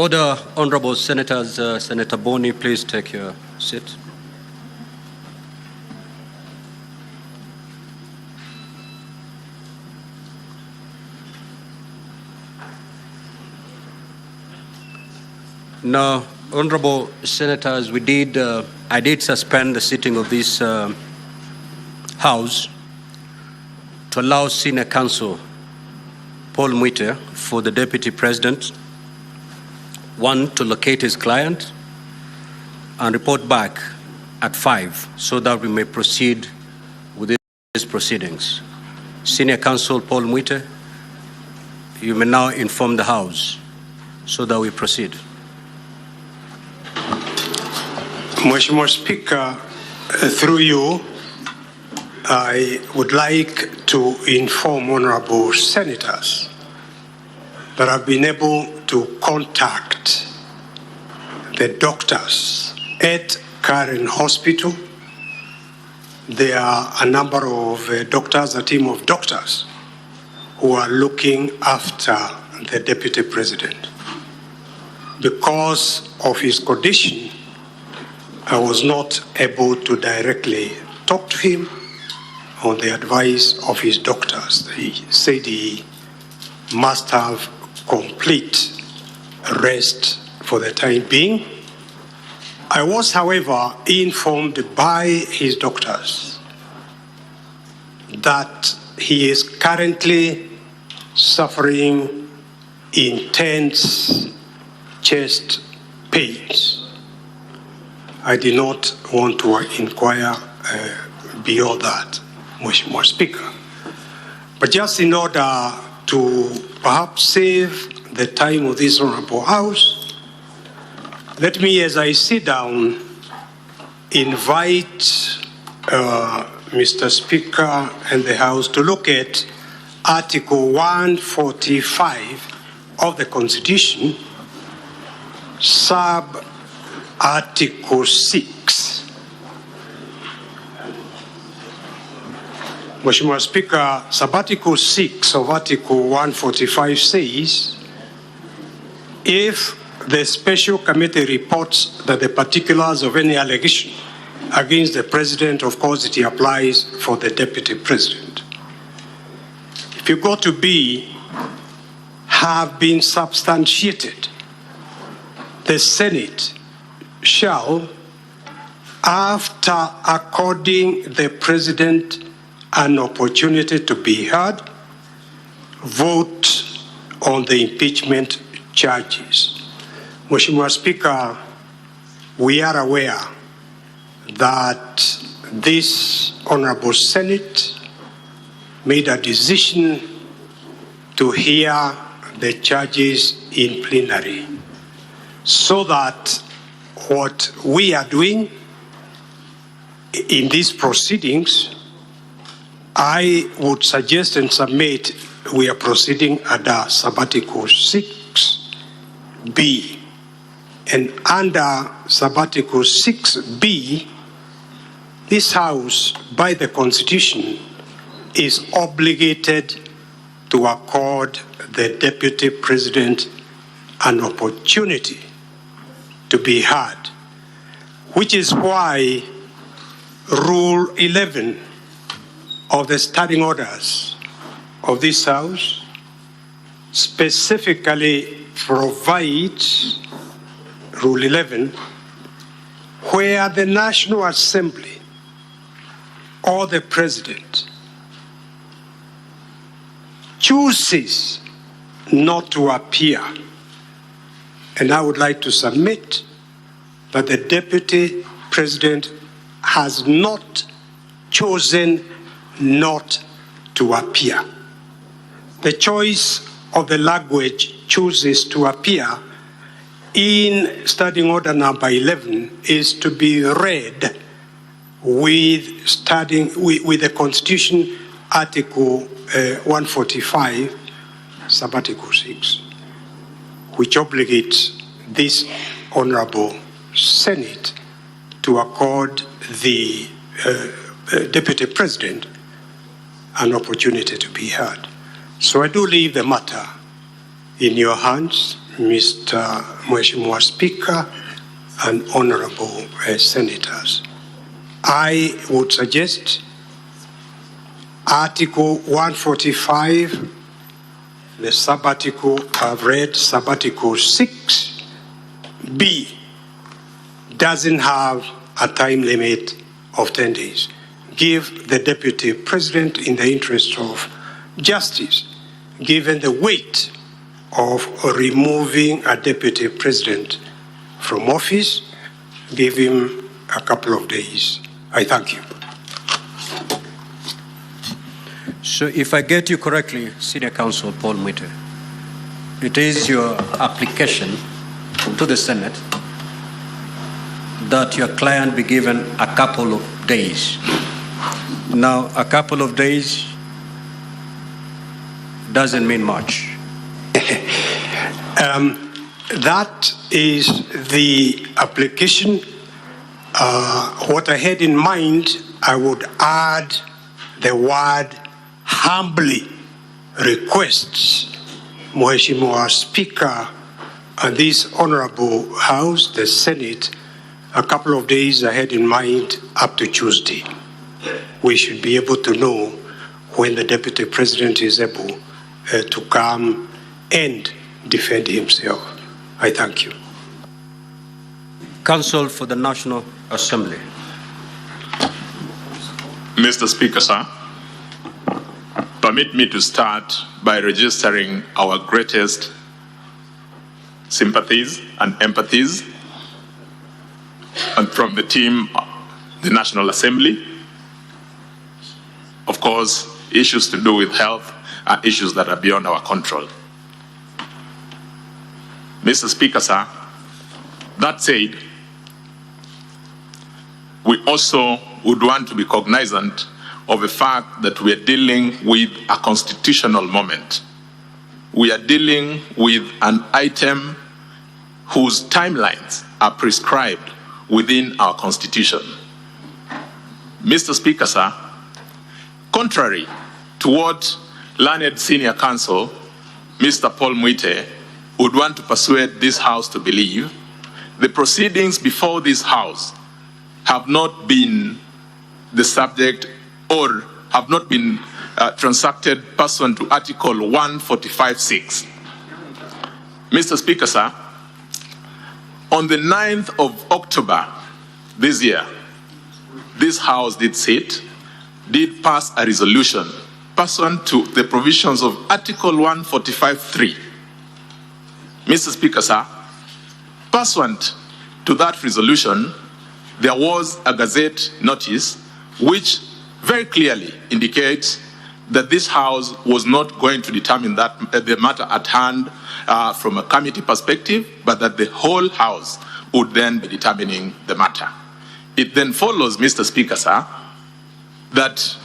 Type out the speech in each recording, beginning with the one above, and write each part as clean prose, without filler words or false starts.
Order, honourable senators. Senator Boni, please take your seat. Now, honourable senators, I did suspend the sitting of this House to allow Senior Counsel Paul Mwite for the Deputy President, one, to locate his client and report back at 5 so that we may proceed with these proceedings. Senior Counsel Paul Mwite, you may now inform the House so that we proceed. Mheshimiwa Speaker, through you, I would like to inform honorable senators that I've been able to contact the doctors at Karen Hospital. There are a number of doctors, a team of doctors, who are looking after the Deputy President. Because of his condition, I was not able to directly talk to him on the advice of his doctors. He said he must have complete rest for the time being. I was, however, informed by his doctors that he is currently suffering intense chest pains. I did not want to inquire beyond that, Mheshimiwa Speaker. But just in order to perhaps save the time of this Honorable House, let me, as I sit down, invite Mr. Speaker and the House to look at Article 145 of the Constitution, Article 6. Mheshimiwa Speaker, Article 6 of Article 145 says, if the special committee reports that the particulars of any allegation against the President, of course it applies for the Deputy President. If you go to B, have been substantiated, the Senate shall, after according the President an opportunity to be heard, vote on the impeachment charges. Mheshimiwa Speaker, we are aware that this Honorable Senate made a decision to hear the charges in plenary, so that what we are doing in these proceedings, I would suggest and submit we are proceeding under Article 6B. And under Article 6B, this House, by the Constitution, is obligated to accord the Deputy President an opportunity to be heard, which is why Rule 11 of the standing orders of this House specifically provides, Rule 11, where the National Assembly or the President chooses not to appear. And I would like to submit that the Deputy President has not chosen not to appear. The choice of the language chooses to appear in Standing Order number 11 is to be read with the Constitution Article 145, Article 6, which obligates this Honorable Senate to accord the Deputy President an opportunity to be heard. So I do leave the matter in your hands, Mr. Mheshimiwa Speaker and Honorable Senators, I would suggest Article 145, the sub-article I've read, sub-article 6B, doesn't have a time limit of 10 days. Give the Deputy President, in the interest of justice, given the weight of removing a Deputy President from office, give him a couple of days. I thank you. So if I get you correctly, Senior Counsel Paul Mwite, it is your application to the Senate that your client be given a couple of days. Now, a couple of days doesn't mean much. That is the application. What I had in mind, I would add the word humbly requests Mheshimiwa Speaker and this Honorable House, the Senate, a couple of days I had in mind up to Tuesday. We should be able to know when the Deputy President is able to come and defend himself. I thank you. Counsel for the National Assembly. Mr. Speaker, sir, permit me to start by registering our greatest sympathies and empathies and from the team, the National Assembly. Of course, issues to do with health are issues that are beyond our control. Mr. Speaker, sir, that said, we also would want to be cognizant of the fact that we are dealing with a constitutional moment. We are dealing with an item whose timelines are prescribed within our Constitution. Mr. Speaker, sir, contrary to what learned Senior Counsel, Mr. Paul Mwite, would want to persuade this House to believe, the proceedings before this House have not been the subject or have not been transacted pursuant to Article 145(6). Mr. Speaker, sir, on the 9th of October this year, this House did pass a resolution pursuant to the provisions of Article 145(3). Mr. Speaker, sir, pursuant to that resolution, there was a Gazette notice which very clearly indicates that this House was not going to determine that the matter at hand from a committee perspective, but that the whole House would then be determining the matter. It then follows, Mr. Speaker, sir, that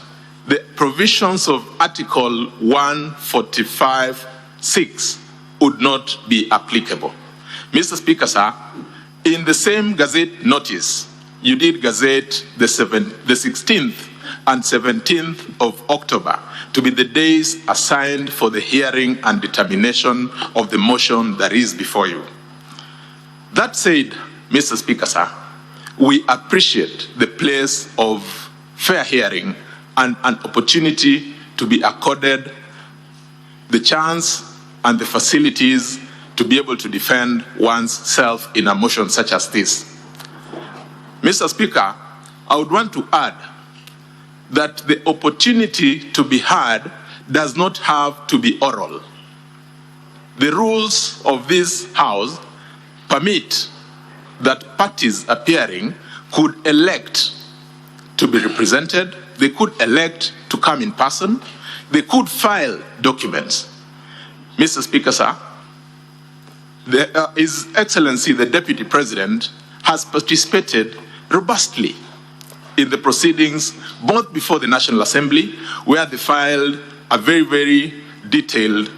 the provisions of Article 145(6) would not be applicable. Mr. Speaker, sir, in the same Gazette notice, you did gazette the 16th and 17th of October to be the days assigned for the hearing and determination of the motion that is before you. That said, Mr. Speaker, sir, we appreciate the place of fair hearing and an opportunity to be accorded the chance and the facilities to be able to defend one's self in a motion such as this. Mr. Speaker, I would want to add that the opportunity to be heard does not have to be oral. The rules of this House permit that parties appearing could elect to be represented, they could elect to come in person, they could file documents. Mr. Speaker, sir, His Excellency, the Deputy President, has participated robustly in the proceedings, both before the National Assembly, where they filed a very, very detailed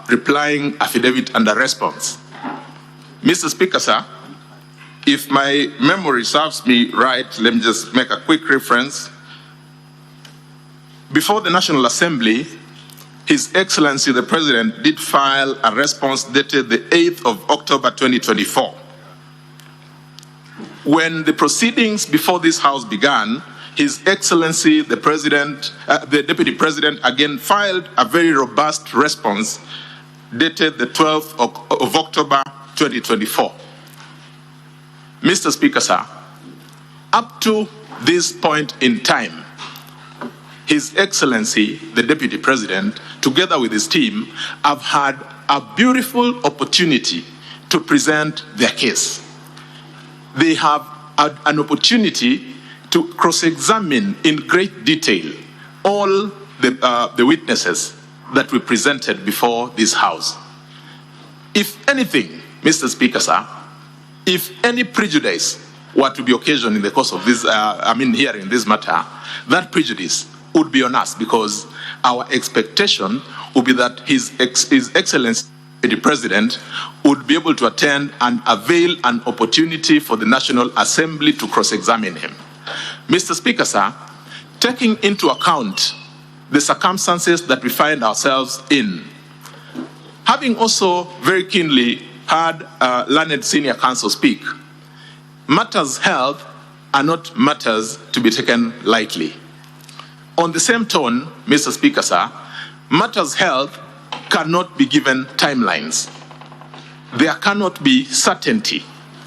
replying affidavit and a response. Mr. Speaker, sir, if my memory serves me right, let me just make a quick reference. Before the National Assembly, His Excellency the President did file a response dated the 8th of October 2024. When the proceedings before this House began, His Excellency the President, the Deputy President again filed a very robust response dated the 12th of October 2024. Mr. Speaker, sir, up to this point in time, His Excellency, the Deputy President, together with his team, have had a beautiful opportunity to present their case. They have had an opportunity to cross-examine in great detail all the witnesses that we presented before this House. If anything, Mr. Speaker, sir, if any prejudice were to be occasioned in the course of this, hearing this matter, that prejudice would be on us, because our expectation would be that His Excellency the President would be able to attend and avail an opportunity for the National Assembly to cross-examine him. Mr. Speaker, sir, taking into account the circumstances that we find ourselves in, having also very keenly heard learned senior counsel speak, matters held are not matters to be taken lightly. On the same tone, Mr. Speaker, sir, matters held cannot be given timelines. There cannot be certainty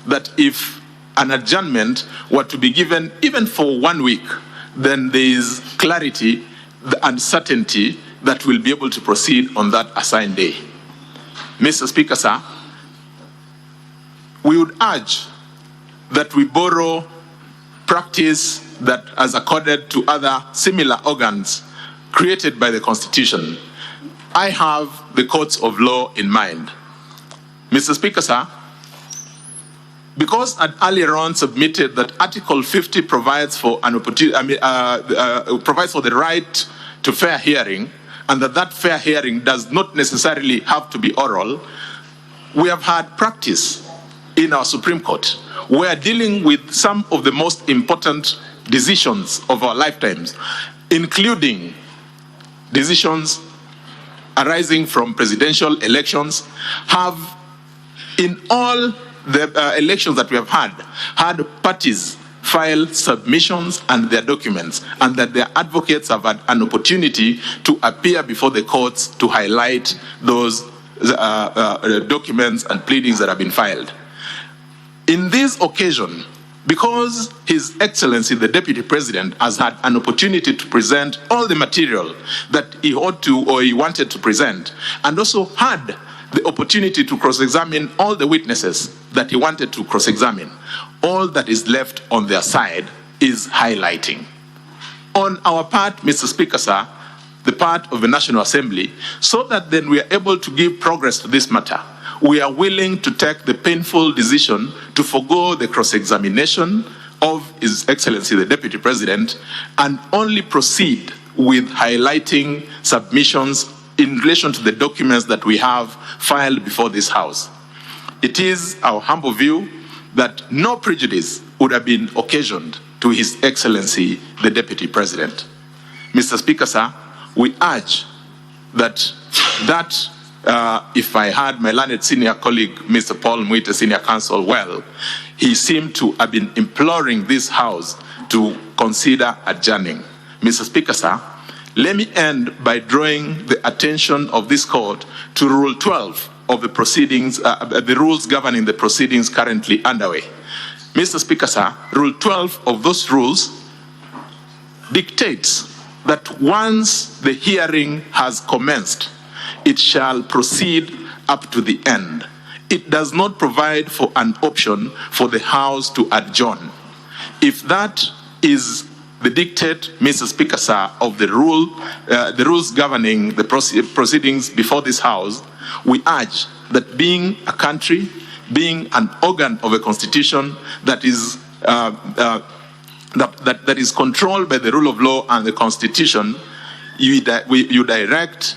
that if an adjournment were to be given even for 1 week, then there is clarity and certainty that we'll be able to proceed on that assigned day. Mr. Speaker, sir, we would urge that we borrow practice that has accorded to other similar organs created by the Constitution. I have the courts of law in mind. Mr. Speaker, sir, because I earlier on submitted that Article 50 provides for an opportunity, provides for the right to fair hearing, and that fair hearing does not necessarily have to be oral, we have had practice in our Supreme Court where dealing with some of the most important decisions of our lifetimes, including decisions arising from presidential elections, have, in all the elections that we have had parties file submissions and their documents, and that their advocates have had an opportunity to appear before the courts to highlight those documents and pleadings that have been filed. In this occasion, because His Excellency the Deputy President has had an opportunity to present all the material that he ought to or he wanted to present, and also had the opportunity to cross-examine all the witnesses that he wanted to cross-examine, all that is left on their side is highlighting. On our part, Mr. Speaker, sir, the part of the National Assembly, so that then we are able to give progress to this matter, we are willing to take the painful decision to forgo the cross-examination of His Excellency the Deputy President and only proceed with highlighting submissions in relation to the documents that we have filed before this House. It is our humble view that no prejudice would have been occasioned to His Excellency the Deputy President. Mr. Speaker, sir, we urge that if I had my learned senior colleague, Mr. Paul Mwite, senior counsel, well, he seemed to have been imploring this House to consider adjourning. Mr. Speaker, sir, let me end by drawing the attention of this court to Rule 12 of the proceedings, the rules governing the proceedings currently underway. Mr. Speaker, sir, Rule 12 of those rules dictates that once the hearing has commenced, it shall proceed up to the end. It does not provide for an option for the House to adjourn. If that is the dictate, Mr. Speaker, sir, of the rules governing the proceedings before this House, we urge that being a country, being an organ of a constitution that is that is controlled by the rule of law and the Constitution, you direct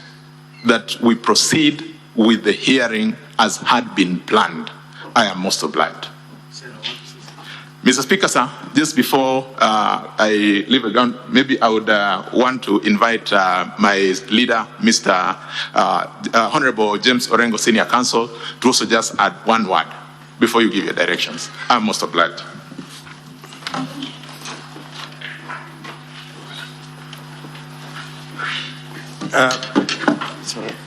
that we proceed with the hearing as had been planned. I am most obliged. Mr. Speaker, sir, just before I leave the ground, maybe I would want to invite my leader, Mr. Honorable James Orengo, Senior Counsel, to also just add one word before you give your directions. I'm most obliged.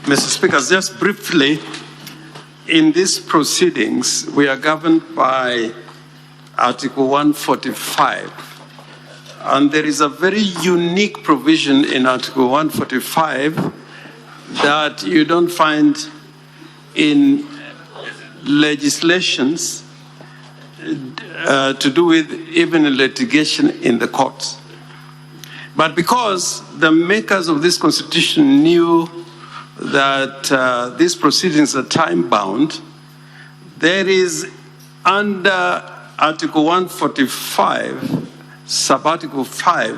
Mr. Speaker, just briefly, in these proceedings, we are governed by Article 145. And there is a very unique provision in Article 145 that you don't find in legislations to do with even litigation in the courts. But because the makers of this constitution knew that these proceedings are time-bound, there is under Article 145, Subarticle 5,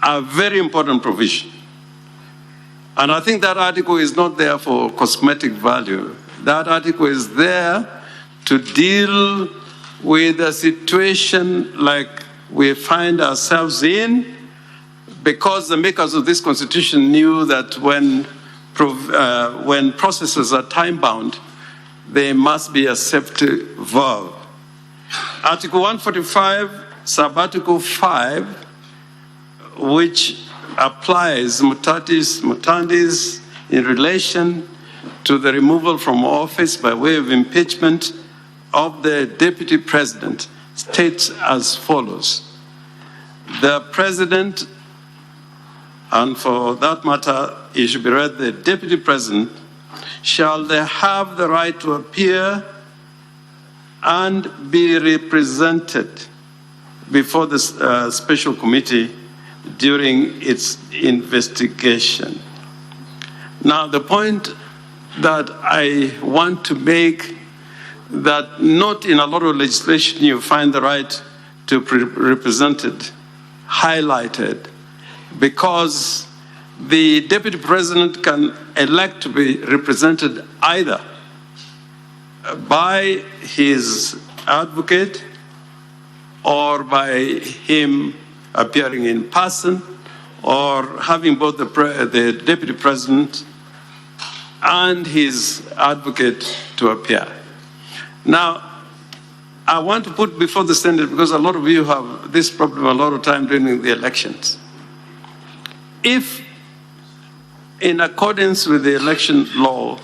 a very important provision. And I think that article is not there for cosmetic value. That article is there to deal with a situation like we find ourselves in, because the makers of this constitution knew that when processes are time-bound, they must be a safety valve. Article 145, Subarticle 5, which applies mutatis mutandis in relation to the removal from office by way of impeachment of the Deputy President, states as follows. The President, and for that matter, it should be read, the Deputy President shall have the right to appear and be represented before the special committee during its investigation. Now, the point that I want to make, that not in a lot of legislation you find the right to be represented highlighted, because the Deputy President can elect to be represented either by his advocate or by him appearing in person, or having both the Deputy President and his advocate to appear. Now, I want to put before the Senate, because a lot of you have this problem a lot of time during the elections. If, in accordance with the election law,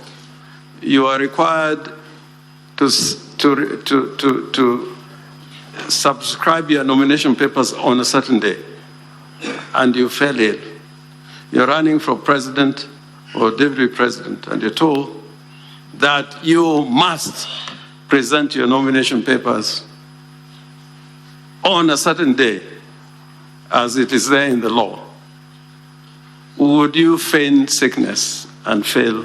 you are required to subscribe your nomination papers on a certain day, and you fail it, you're running for president or deputy president, and you're told that you must present your nomination papers on a certain day, as it is there in the law, would you feign sickness and fail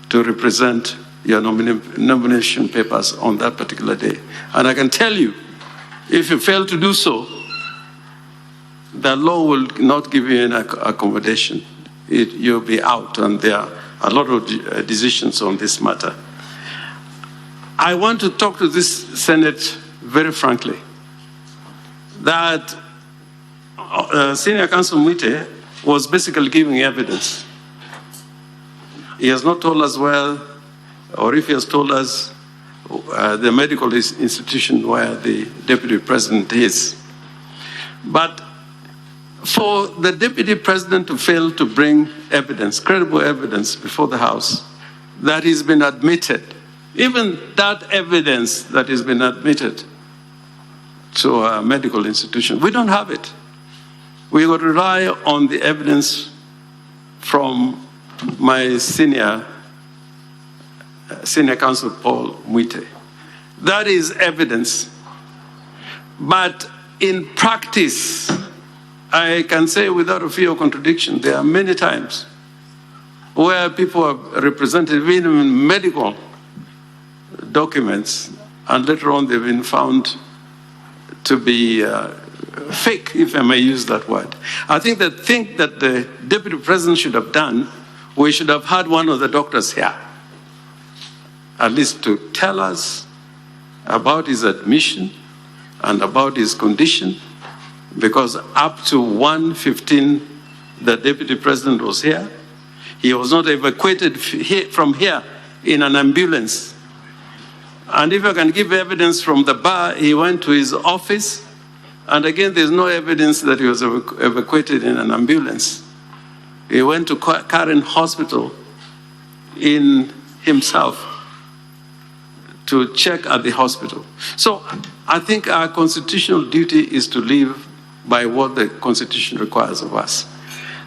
to represent your nomination papers on that particular day? And I can tell you, if you fail to do so, the law will not give you any accommodation. You'll be out, and there are a lot of decisions on this matter. I want to talk to this Senate very frankly, that Senior Counsel Mwite was basically giving evidence. He has not told us where, or if he has told us, the medical institution where the Deputy President is. But for the Deputy President to fail to bring evidence, credible evidence before the House, that he's been admitted, even that evidence that has been admitted to a medical institution, we don't have it. We would rely on the evidence from my senior counsel, Paul Mwite. That is evidence. But in practice, I can say without a fear of contradiction, there are many times where people are represented even in medical documents, and later on they've been found to be fake, if I may use that word. I think the thing that the Deputy President should have done, we should have had one of the doctors here, at least to tell us about his admission and about his condition, because up to 1:15, the Deputy President was here. He was not evacuated from here in an ambulance. And if I can give evidence from the bar, he went to his office, and again, there's no evidence that he was evacuated in an ambulance. He went to Karen Hospital in himself to check at the hospital. So I think our constitutional duty is to live by what the Constitution requires of us.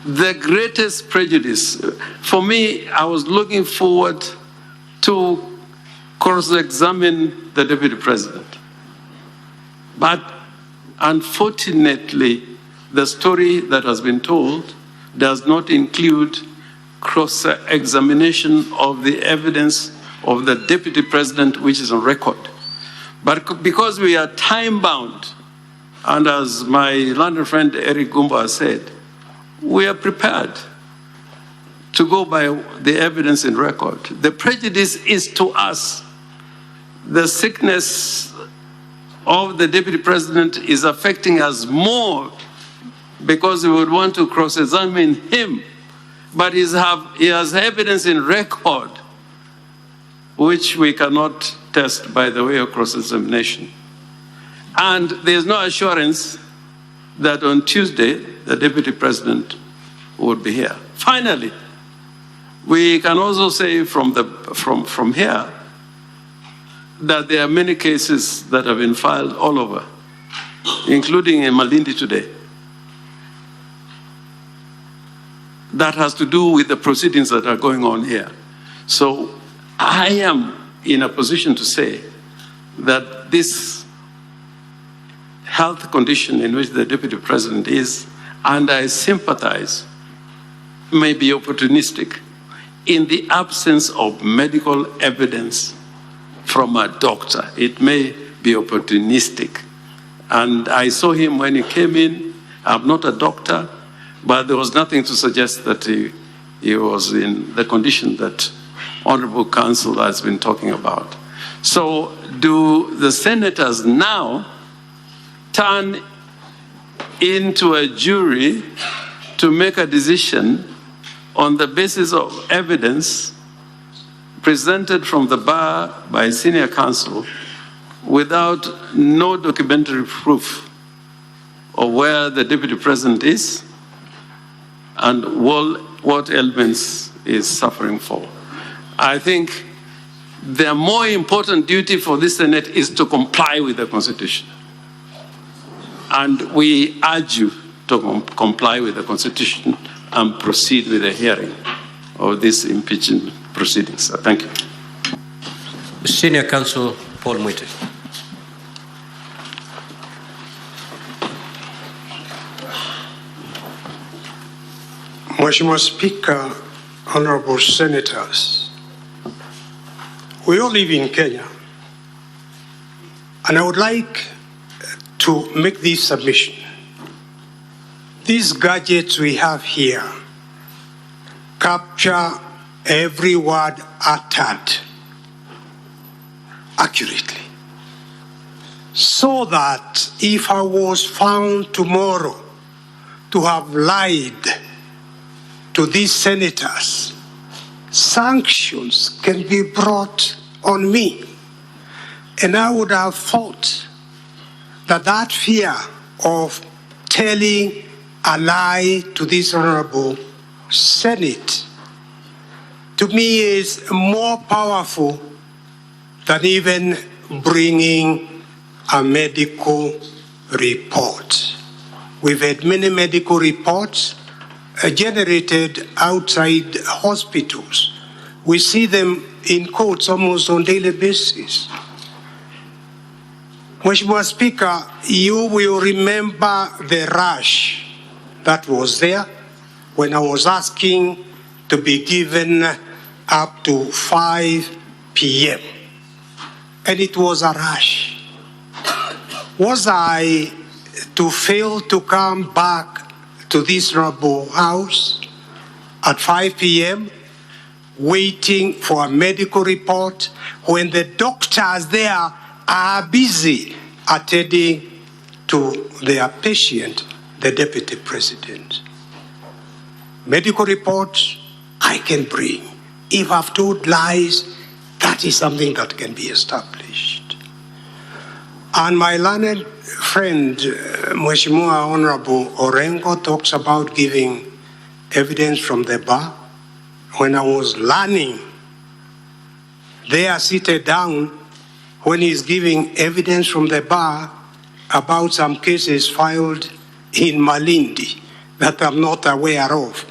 The greatest prejudice, for me, I was looking forward to cross-examine the Deputy President. But unfortunately, the story that has been told does not include cross-examination of the evidence of the Deputy President, which is on record. But because we are time-bound, and as my London friend Eric Gumba said, we are prepared to go by the evidence in record. The prejudice is to us. The sickness of the Deputy President is affecting us more because we would want to cross-examine him. But he has evidence in record which we cannot test by the way of cross-examination. And there's no assurance that on Tuesday, the Deputy President would be here. Finally, we can also say from here that there are many cases that have been filed all over, including in Malindi today, that has to do with the proceedings that are going on here. So I am in a position to say that this health condition in which the Deputy President is, and I sympathize, may be opportunistic in the absence of medical evidence from a doctor. It may be opportunistic. And I saw him when he came in. I'm not a doctor, but there was nothing to suggest that he was in the condition that Honorable Counsel has been talking about. So do the senators now turn into a jury to make a decision on the basis of evidence presented from the bar by senior counsel without no documentary proof of where the Deputy President is and what ailments is suffering for? I think the more important duty for this Senate is to comply with the Constitution. And we urge you to comply with the Constitution and proceed with the hearing of this impeachment proceedings. Thank you. Senior Counsel Paul Mwite. Mheshimiwa Speaker, honorable senators, we all live in Kenya, and I would like to make this submission. These gadgets we have here capture every word uttered accurately, so that if I was found tomorrow to have lied to these senators, sanctions can be brought on me. And I would have thought that fear of telling a lie to this honorable Senate, to me, is more powerful than even bringing a medical report. We've had many medical reports generated outside hospitals. We see them in courts almost on a daily basis. Mheshimiwa Speaker, you will remember the rush that was there when I was asking to be given up to 5 p.m. And it was a rush. Was I to fail to come back to this honorable house at 5 p.m., waiting for a medical report when the doctors there are busy attending to their patient, the Deputy President. Medical reports, I can bring. If I've told lies, that is something that can be established. And my learned friend, Mheshimiwa Honorable Orengo, talks about giving evidence from the bar. When I was learning, they are seated down when he's giving evidence from the bar about some cases filed in Malindi that I'm not aware of.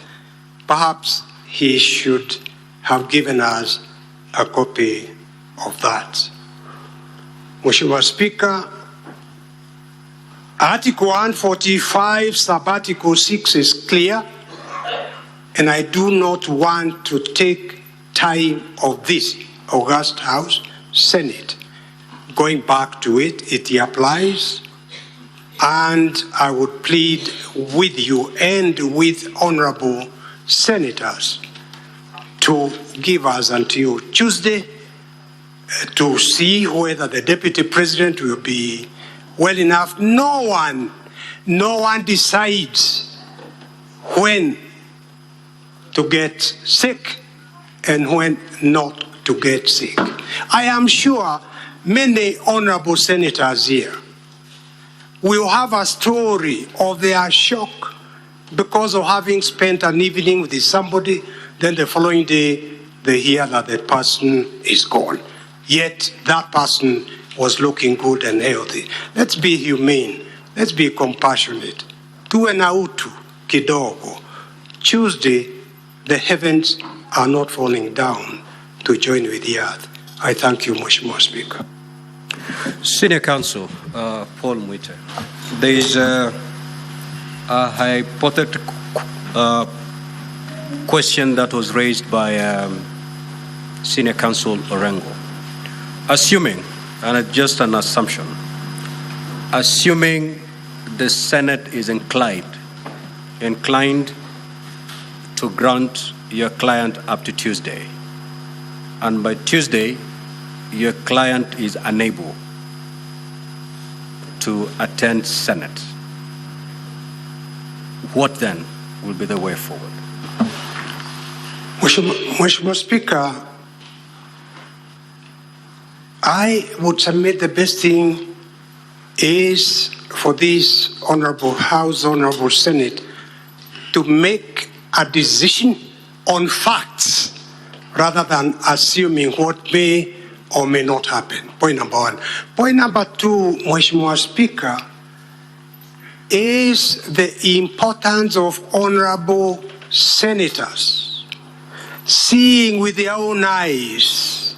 Perhaps he should have given us a copy of that. Mheshimiwa Speaker, Article 145, Sub-Article 6 is clear, and I do not want to take time of this august House, Senate. Going back to it, it applies, and I would plead with you and with honorable senators to give us until Tuesday to see whether the Deputy President will be well enough. No one decides when to get sick and when not to get sick. I am sure many honorable senators here will have a story of their shock because of having spent an evening with somebody, then the following day they hear that the person is gone. Yet that person was looking good and healthy. Let's be humane. Let's be compassionate. Tuwe na utu kidogo. Tuesday, the heavens are not falling down to join with the earth. I thank you, Mheshimiwa Speaker. Senior Counsel Paul Mwite, there is a hypothetical question that was raised by Senior Counsel Orengo. Assuming, and it's just an assumption, assuming the Senate is inclined to grant your client up to Tuesday, and by Tuesday, your client is unable to attend Senate, what then will be the way forward? Mheshimiwa Speaker, I would submit the best thing is for this honorable House, honorable Senate, to make a decision on facts rather than assuming what may or may not happen. Point number one. Point number two, Mheshimiwa Speaker, is the importance of honorable senators seeing with their own eyes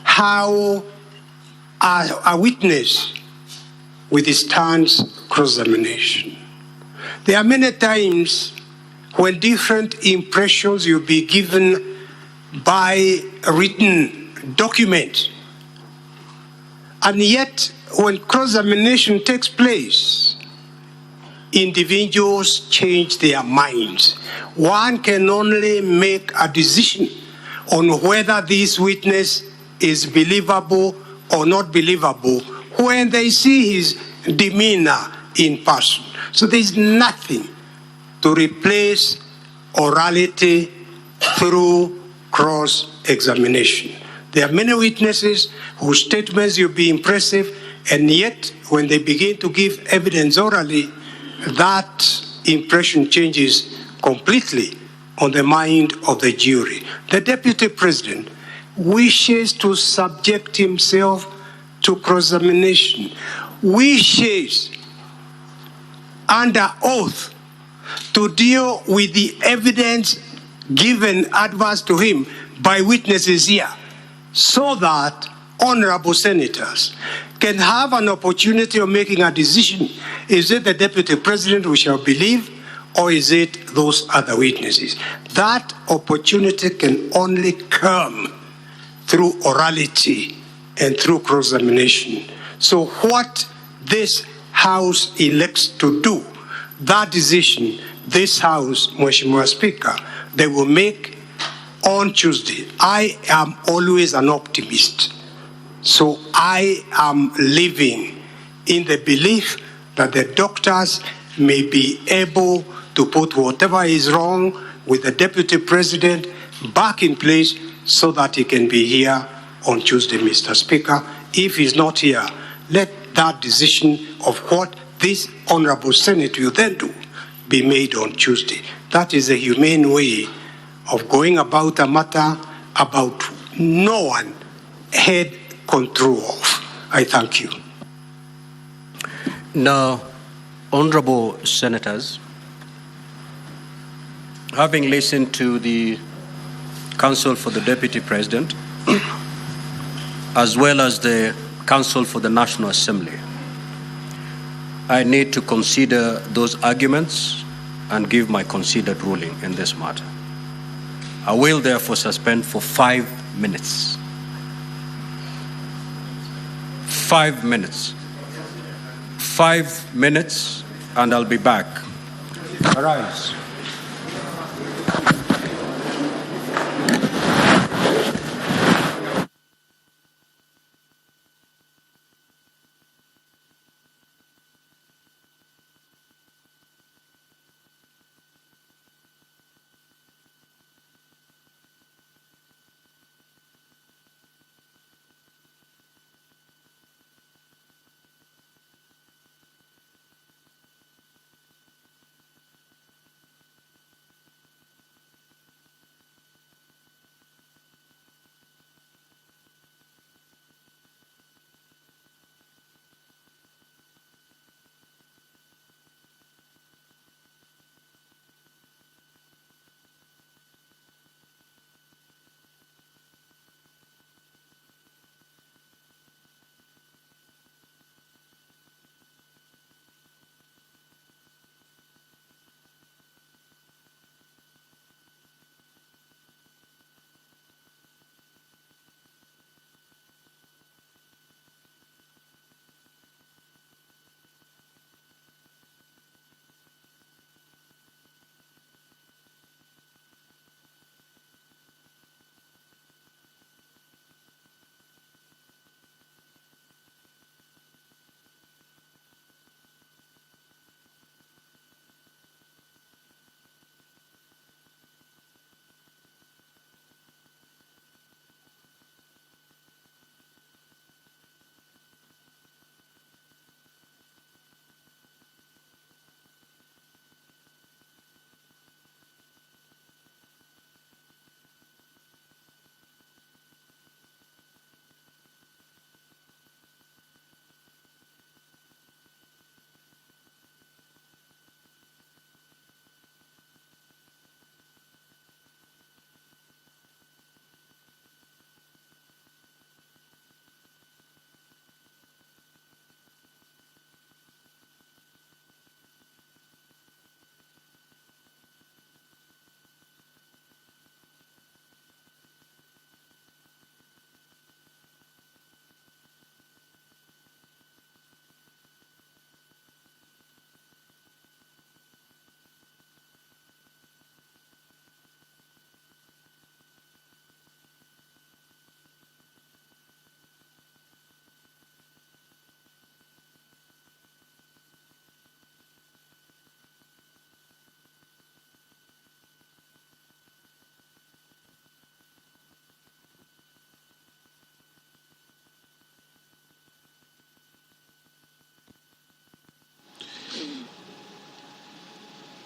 how a witness with his stands cross-examination. There are many times when different impressions will be given by a written document, and yet when cross-examination takes place, individuals change their minds. One can only make a decision on whether this witness is believable or not believable when they see his demeanor in person. So there is nothing to replace orality through cross-examination. There are many witnesses whose statements will be impressive, and yet when they begin to give evidence orally, that impression changes completely on the mind of the jury. The Deputy President wishes to subject himself to cross-examination, wishes under oath to deal with the evidence given adverse to him by witnesses here, so that honorable senators can have an opportunity of making a decision. Is it the Deputy President we shall believe, or is it those other witnesses? That opportunity can only come through orality and through cross-examination. So what this House elects to do, that decision, this House, Mheshimiwa Speaker, they will make on Tuesday. I am always an optimist. So I am living in the belief that the doctors may be able to put whatever is wrong with the Deputy President back in place so that he can be here on Tuesday, Mr. Speaker. If he's not here, let that decision of what this Honorable Senate will then do be made on Tuesday. That is a humane way of going about a matter about no one had control of. I thank you. Now, honorable senators, having listened to the counsel for the Deputy President, as well as the counsel for the National Assembly, I need to consider those arguments and give my considered ruling in this matter. I will therefore suspend for 5 minutes. 5 minutes. 5 minutes, and I'll be back. Arise.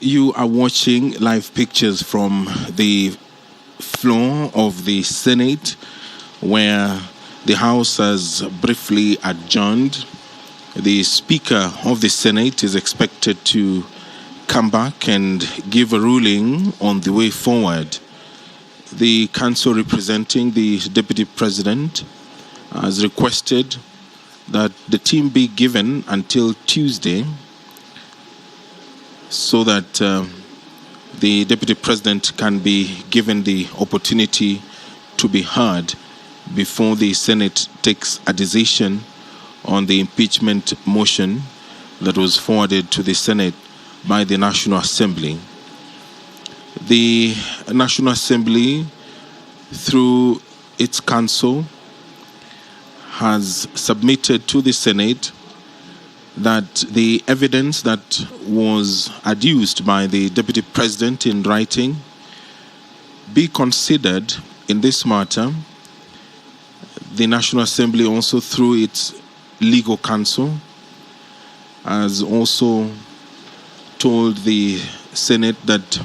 You are watching live pictures from the floor of the Senate, where the House has briefly adjourned. The Speaker of the Senate is expected to come back and give a ruling on the way forward. The council representing the Deputy President has requested that the team be given until Tuesday, so that the Deputy President can be given the opportunity to be heard before the Senate takes a decision on the impeachment motion that was forwarded to the Senate by the National Assembly. The National Assembly, through its council, has submitted to the Senate that the evidence that was adduced by the Deputy President in writing be considered in this matter. The National Assembly, also through its legal counsel, has also told the Senate that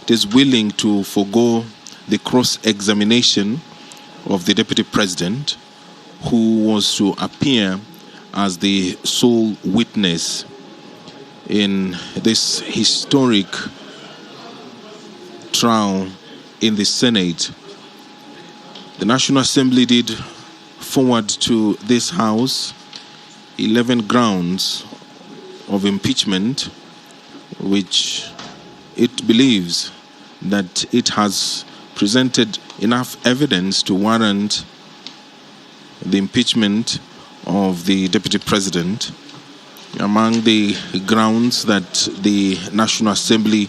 it is willing to forego the cross-examination of the Deputy President, who was to appear as the sole witness in this historic trial in the Senate. The National Assembly did forward to this House 11 grounds of impeachment, which it believes that it has presented enough evidence to warrant the impeachment of the Deputy President. Among the grounds that the National Assembly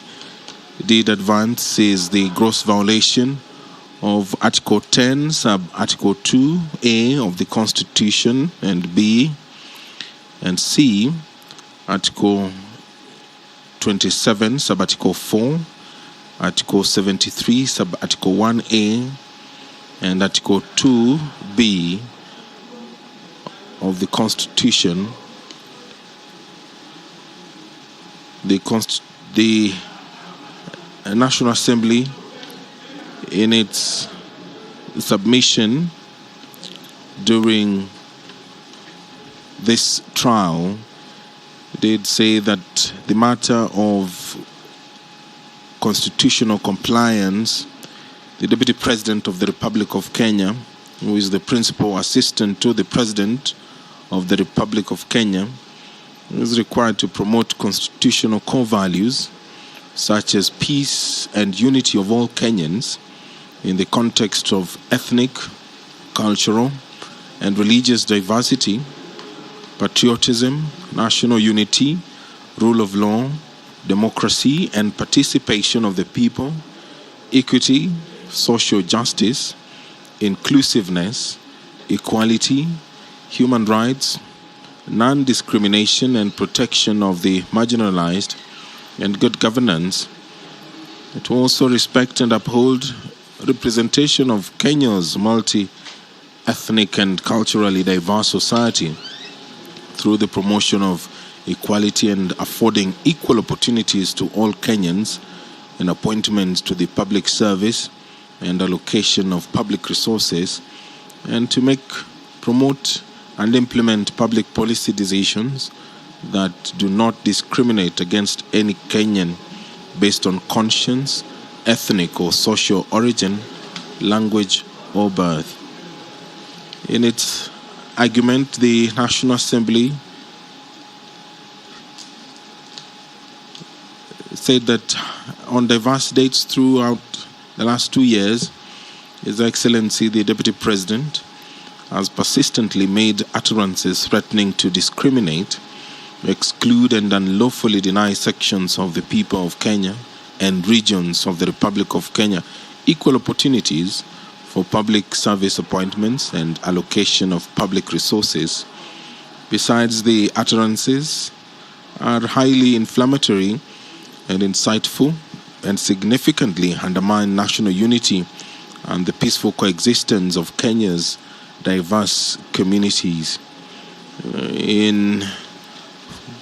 did advance is the gross violation of Article 10, Sub-Article 2A of the Constitution, and B and C, Article 27, Sub-Article 4, Article 73, Sub-Article 1A, and Article 2B of the Constitution. The National Assembly, in its submission during this trial, did say that the matter of constitutional compliance, the Deputy President of the Republic of Kenya, who is the principal assistant to the President of the Republic of Kenya, is required to promote constitutional core values such as peace and unity of all Kenyans in the context of ethnic, cultural, and religious diversity, patriotism, national unity, rule of law, democracy and participation of the people, equity, social justice, inclusiveness, equality, human rights, non-discrimination and protection of the marginalized, and good governance. It will also respect and uphold representation of Kenya's multi-ethnic and culturally diverse society through the promotion of equality and affording equal opportunities to all Kenyans in appointments to the public service and allocation of public resources, and to promote and implement public policy decisions that do not discriminate against any Kenyan based on conscience, ethnic or social origin, language or birth. In its argument, the National Assembly said that on diverse dates throughout the last 2 years, His Excellency the Deputy President has persistently made utterances threatening to discriminate, exclude and unlawfully deny sections of the people of Kenya and regions of the Republic of Kenya equal opportunities for public service appointments and allocation of public resources. Besides, the utterances are highly inflammatory and insightful and significantly undermine national unity and the peaceful coexistence of Kenya's diverse communities. In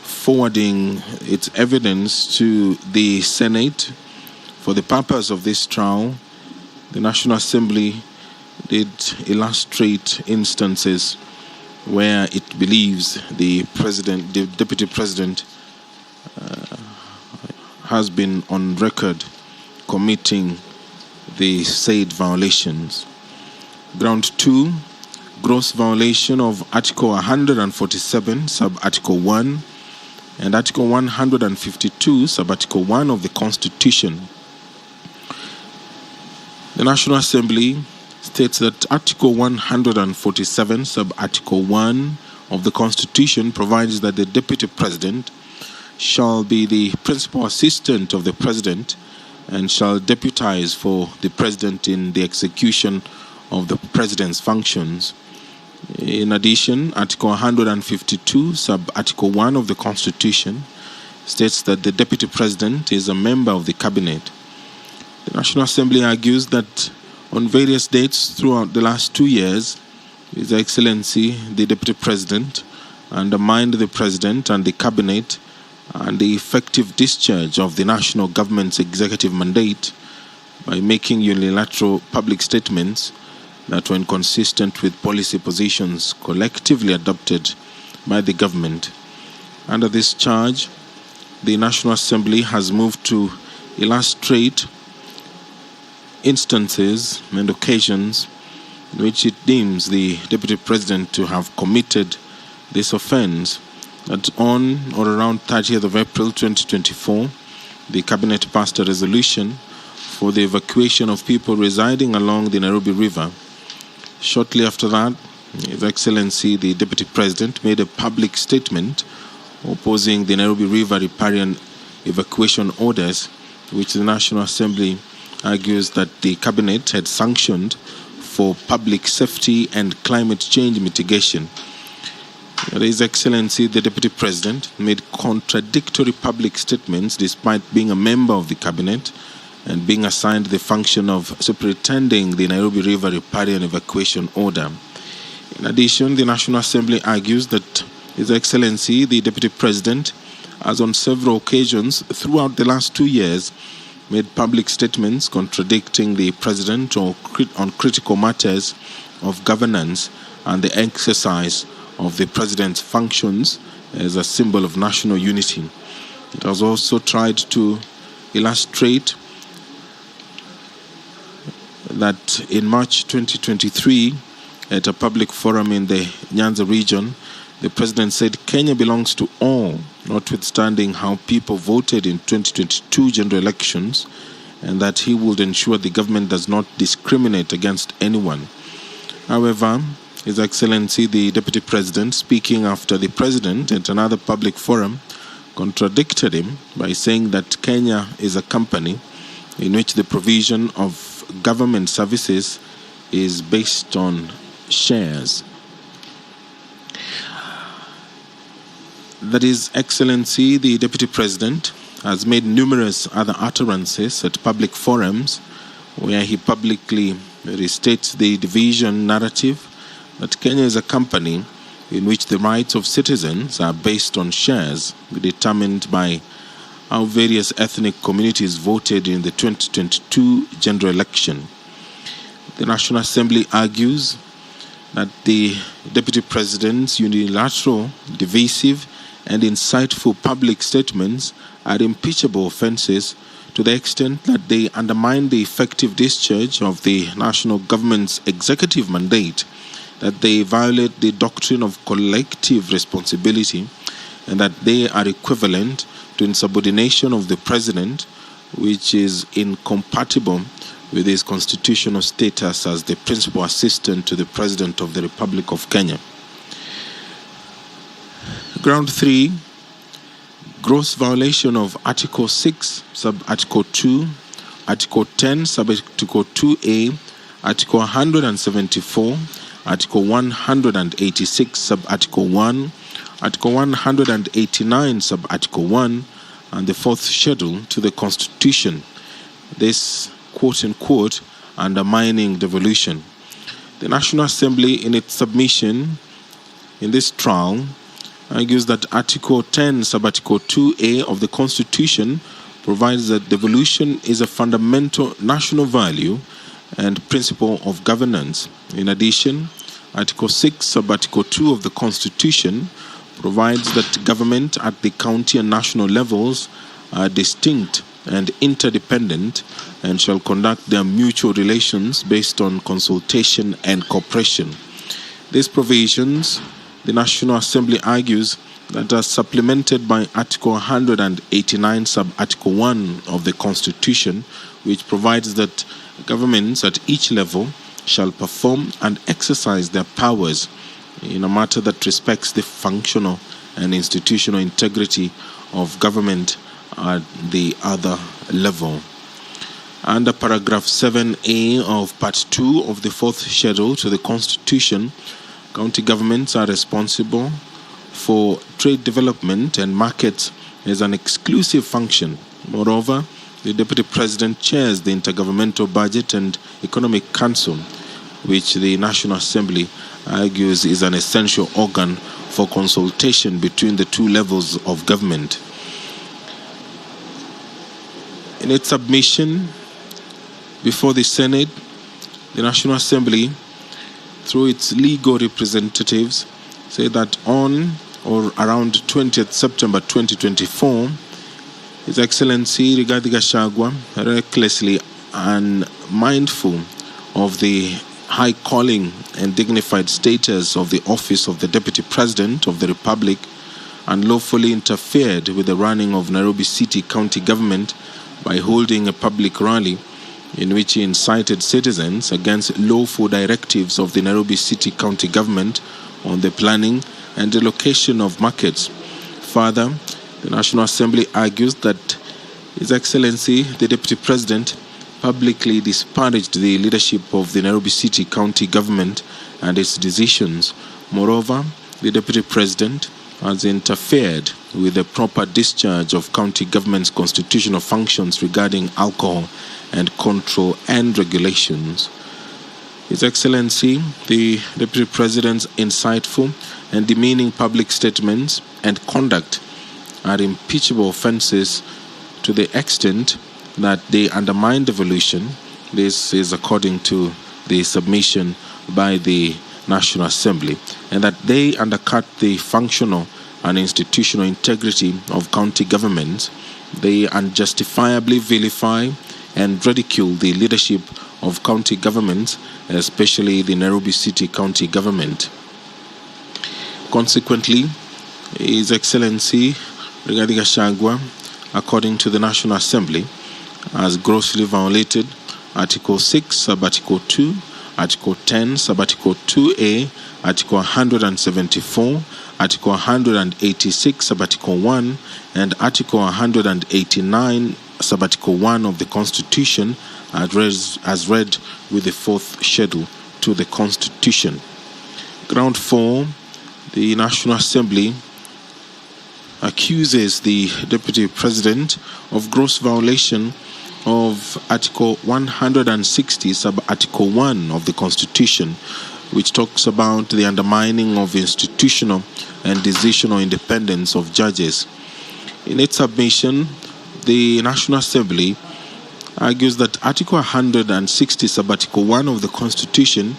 forwarding its evidence to the Senate for the purpose of this trial, the National Assembly did illustrate instances where it believes the Deputy President has been on record committing the said violations. Ground 2, gross violation of Article 147, Sub-Article 1, and Article 152, Sub-Article 1 of the Constitution. The National Assembly states that Article 147, Sub-Article 1 of the Constitution provides that the Deputy President shall be the principal assistant of the President and shall deputize for the President in the execution of the President's functions. In addition, Article 152, Sub-Article 1 of the Constitution states that the Deputy President is a member of the Cabinet. The National Assembly argues that on various dates throughout the last 2 years, His Excellency, the Deputy President, undermined the President and the Cabinet and the effective discharge of the national government's executive mandate by making unilateral public statements that were inconsistent with policy positions collectively adopted by the government. Under this charge, the National Assembly has moved to illustrate instances and occasions in which it deems the Deputy President to have committed this offence. That on or around 30th of April 2024, the Cabinet passed a resolution for the evacuation of people residing along the Nairobi River. Shortly after that, His Excellency, the Deputy President, made a public statement opposing the Nairobi River riparian evacuation orders, which the National Assembly argues that the Cabinet had sanctioned for public safety and climate change mitigation. His Excellency, the Deputy President, made contradictory public statements despite being a member of the Cabinet and being assigned the function of superintending the Nairobi River riparian evacuation order. In addition, the National Assembly argues that His Excellency, the Deputy President, has on several occasions throughout the last 2 years made public statements contradicting the President on critical matters of governance and the exercise of the President's functions as a symbol of national unity. It has also tried to illustrate that in March 2023, at a public forum in the Nyanza region, the President said Kenya belongs to all, notwithstanding how people voted in 2022 general elections, and that he would ensure the government does not discriminate against anyone. However, His Excellency, the Deputy President, speaking after the President at another public forum, contradicted him by saying that Kenya is a company in which the provision of government services is based on shares. That His Excellency, the Deputy President, has made numerous other utterances at public forums where he publicly restates the division narrative that Kenya is a company in which the rights of citizens are based on shares determined by how various ethnic communities voted in the 2022 general election. The National Assembly argues that the Deputy President's unilateral, divisive, and insightful public statements are impeachable offences to the extent that they undermine the effective discharge of the national government's executive mandate, that they violate the doctrine of collective responsibility, and that they are equivalent to insubordination of the President, which is incompatible with his constitutional status as the principal assistant to the President of the Republic of Kenya. Ground 3, gross violation of Article 6, Sub-Article 2, Article 10, Sub-Article 2A, Article 174, Article 186, Sub-Article 1, Article 189, Sub-Article 1, and the 4th Schedule to the Constitution. This, quote-unquote, undermining devolution. The National Assembly, in its submission in this trial, argues that Article 10, Sub-Article 2A of the Constitution provides that devolution is a fundamental national value and principle of governance. In addition, Article 6, Sub-Article 2 of the Constitution provides that government at the county and national levels are distinct and interdependent and shall conduct their mutual relations based on consultation and cooperation. These provisions, the National Assembly argues, that are supplemented by Article 189, Sub-Article 1 of the Constitution, which provides that governments at each level shall perform and exercise their powers in a matter that respects the functional and institutional integrity of government at the other level. Under paragraph 7A of Part 2 of the 4th Schedule to the Constitution, County governments are responsible for trade development and markets as an exclusive function. Moreover, the Deputy President chairs the Intergovernmental Budget and Economic Council, which the National Assembly argues is an essential organ for consultation between the two levels of government. In its submission before the Senate, the National Assembly, through its legal representatives, say that on or around 20th September 2024, His Excellency Rigathi Gachagua, recklessly unmindful of the high calling and dignified status of the office of the Deputy President of the Republic, unlawfully interfered with the running of Nairobi City County Government by holding a public rally in which he incited citizens against lawful directives of the Nairobi City County Government on the planning and allocation of markets. Further, the National Assembly argues that His Excellency, the Deputy President, publicly disparaged the leadership of the Nairobi City County Government and its decisions. Moreover, the Deputy President has interfered with the proper discharge of county government's constitutional functions regarding alcohol and control and regulations. His Excellency, the Deputy President's insightful and demeaning public statements and conduct are impeachable offenses to the extent that they undermine devolution. This is according to the submission by the National Assembly, and that they undercut the functional and institutional integrity of county governments. They unjustifiably vilify and ridicule the leadership of county governments, especially the Nairobi City County Government. Consequently, His Excellency Rigathi Gachagua, according to the National Assembly, has grossly violated Article 6, Sub-Article 2, Article 10, Sub-Article 2A, Article 174, Article 186, Sub-Article 1, and Article 189, Sub-Article 1 of the Constitution, as read with the fourth schedule to the Constitution. Ground 4, the National Assembly accuses the Deputy President of gross violation of Article 160, Sub-Article 1 of the Constitution, which talks about the undermining of institutional and decisional independence of judges. In its submission, the National Assembly argues that Article 160, Sub-Article 1 of the Constitution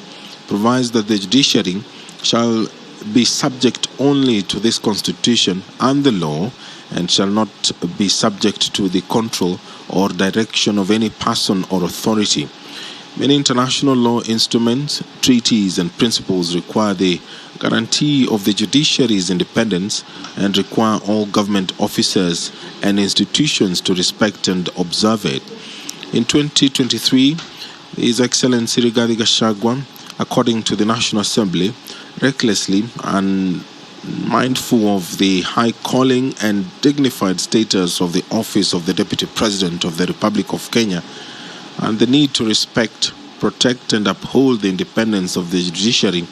provides that the judiciary shall be subject only to this Constitution and the law, and shall not be subject to the control or direction of any person or authority. Many international law instruments, treaties, and principles require the guarantee of the judiciary's independence and require all government officers and institutions to respect and observe it. In 2023, His Excellency Rigathi Gachagua, according to the National Assembly, recklessly and mindful of the high calling and dignified status of the office of the Deputy President of the Republic of Kenya, and the need to respect, protect, and uphold the independence of the judiciary,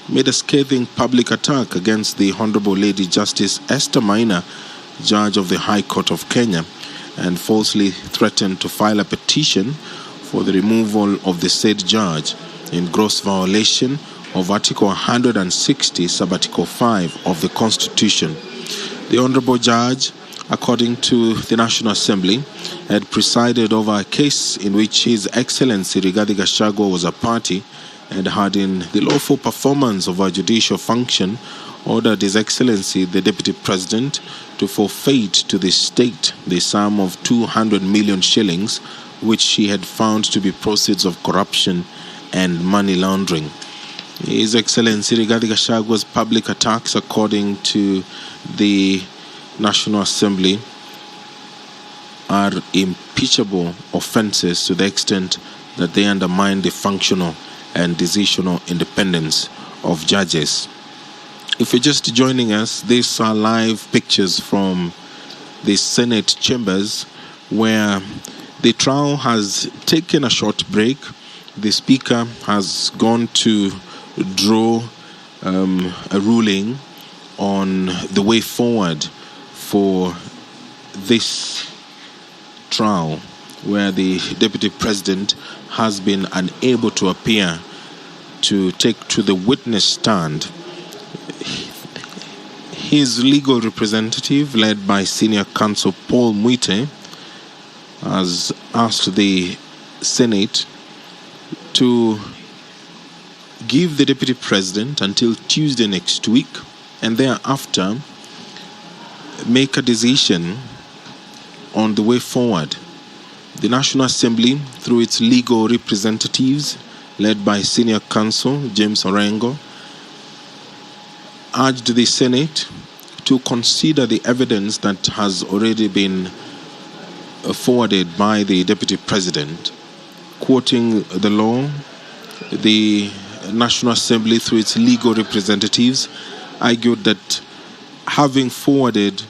made a scathing public attack against the Honorable Lady Justice Esther Maina, Judge of the High Court of Kenya, and falsely threatened to file a petition for the removal of the said judge in gross violation of Article 160, Sub-Article 5 of the Constitution. The Honorable Judge, according to the National Assembly, had presided over a case in which His Excellency Rigathi Gachagua was a party, and had, in the lawful performance of a judicial function, ordered His Excellency the Deputy President to forfeit to the state the sum of 200 million shillings, which he had found to be proceeds of corruption and money laundering. His Excellency Rigathi Gachagua's public attacks, according to the National Assembly, are impeachable offenses to the extent that they undermine the functional and decisional independence of judges. If you're just joining us, these are live pictures from the Senate chambers, where the trial has taken a short break. The Speaker has gone to draw a ruling on the way forward for this trial, where the Deputy President has been unable to appear to take to the witness stand. His legal representative, led by Senior Counsel Paul Mwite, has asked the Senate to give the Deputy President until Tuesday next week, and thereafter make a decision on the way forward. The National Assembly, through its legal representatives, led by Senior Counsel James Orengo, urged the Senate to consider the evidence that has already been forwarded by the Deputy President. Quoting the law, the National Assembly, through its legal representatives, argued that having forwarded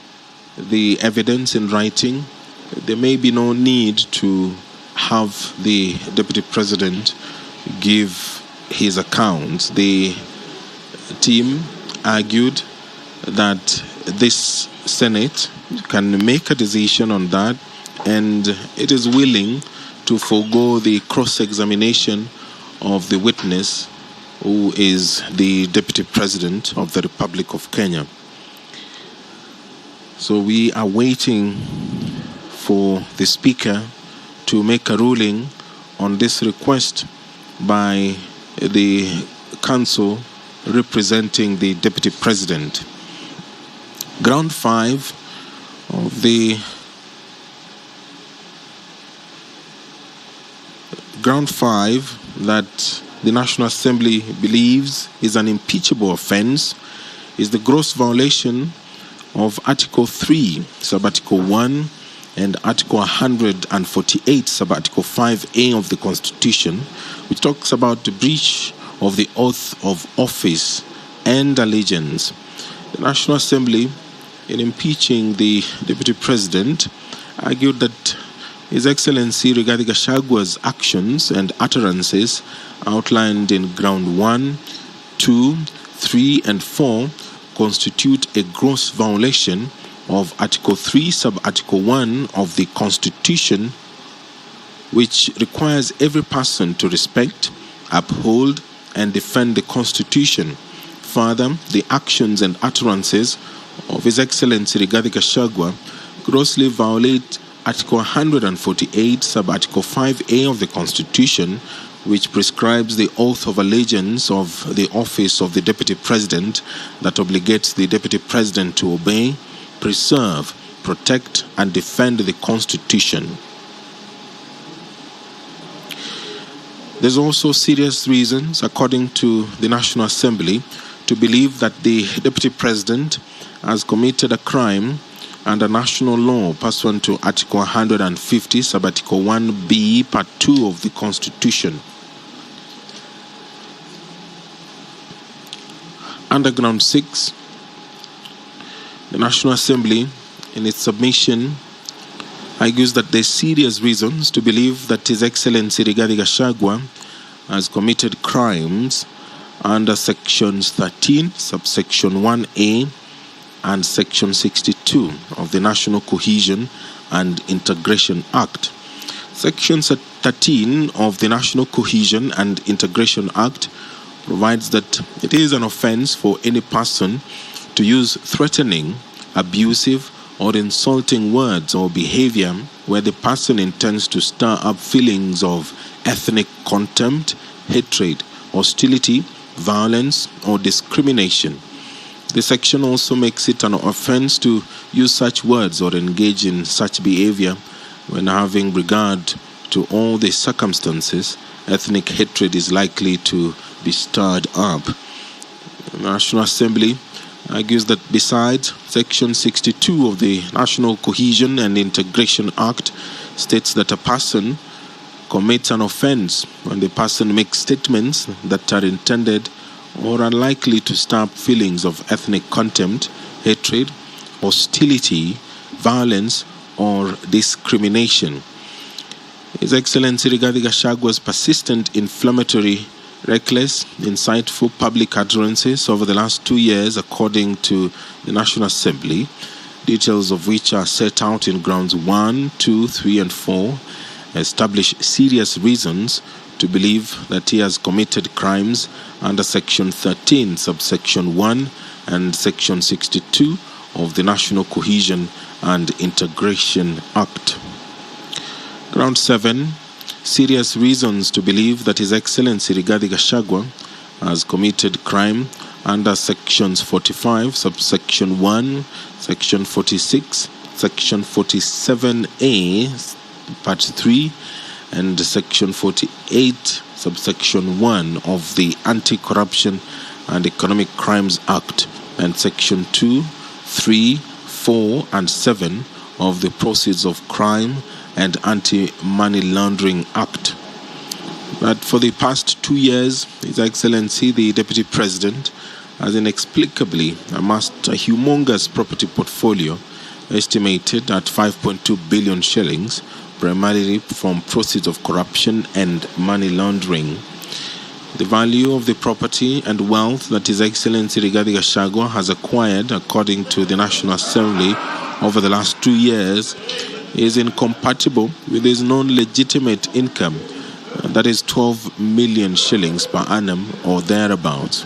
the evidence in writing, there may be no need to have the Deputy President give his account. The team argued that this Senate can make a decision on that, and it is willing to forego the cross-examination of the witness, who is the Deputy President of the Republic of Kenya. So we are waiting for the Speaker to make a ruling on this request by the Council representing the Deputy President. Ground 5 of the that the National Assembly believes is an impeachable offense is the gross violation of Article 3, Subarticle 1, and Article 148, Subarticle 5A of the Constitution, which talks about the breach of the oath of office and allegiance. The National Assembly, in impeaching the Deputy President, argued that His Excellency Rigathi Gachagua's actions and utterances outlined in Ground 1, 2, 3, and 4 constitute a gross violation of Article 3, Sub-Article 1 of the Constitution, which requires every person to respect, uphold, and defend the Constitution. Further, the actions and utterances of His Excellency Rigathi Gachagua grossly violate Article 148, Sub-Article 5A of the Constitution, which prescribes the oath of allegiance of the office of the Deputy President that obligates the Deputy President to obey, preserve, protect, and defend the Constitution. There's also serious reasons, according to the National Assembly, to believe that the Deputy President has committed a crime under national law pursuant to Article 150, Subarticle 1B, Part 2 of the Constitution. Under Ground 6, the National Assembly, in its submission, argues that there are serious reasons to believe that His Excellency Rigathi Gachagua has committed crimes under Sections 13, Subsection 1A, and Section 62 of the National Cohesion and Integration Act. Section 13 of the National Cohesion and Integration Act provides that it is an offense for any person to use threatening, abusive, or insulting words or behavior where the person intends to stir up feelings of ethnic contempt, hatred, hostility, violence, or discrimination. The section also makes it an offense to use such words or engage in such behavior when, having regard to all the circumstances, ethnic hatred is likely to be stirred up. The National Assembly argues that besides, Section 62 of the National Cohesion and Integration Act states that a person commits an offense when the person makes statements that are intended or are likely to stir up feelings of ethnic contempt, hatred, hostility, violence, or discrimination. His Excellency Rigathi Gachagua's persistent inflammatory reckless, insightful public utterances over the last 2 years, according to the National Assembly, details of which are set out in grounds 1, 2, 3, and 4, establish serious reasons to believe that he has committed crimes under Section 13, subsection 1, and Section 62 of the National Cohesion and Integration Act. Ground 7, serious reasons to believe that His Excellency Rigathi Gachagua has committed crime under Sections 45, subsection 1, Section 46, Section 47A, Part 3, and Section 48, subsection 1 of the Anti-Corruption and Economic Crimes Act, and Section 2, 3, 4, and 7 of the Proceeds of Crime and Anti-Money Laundering Act. But for the past 2 years, His Excellency, the Deputy President, has inexplicably amassed a humongous property portfolio estimated at 5.2 billion shillings, primarily from proceeds of corruption and money laundering. The value of the property and wealth that His Excellency Rigathi Gachagua has acquired, according to the National Assembly, over the last 2 years, is incompatible with his non-legitimate income, that is 12 million shillings per annum or thereabouts.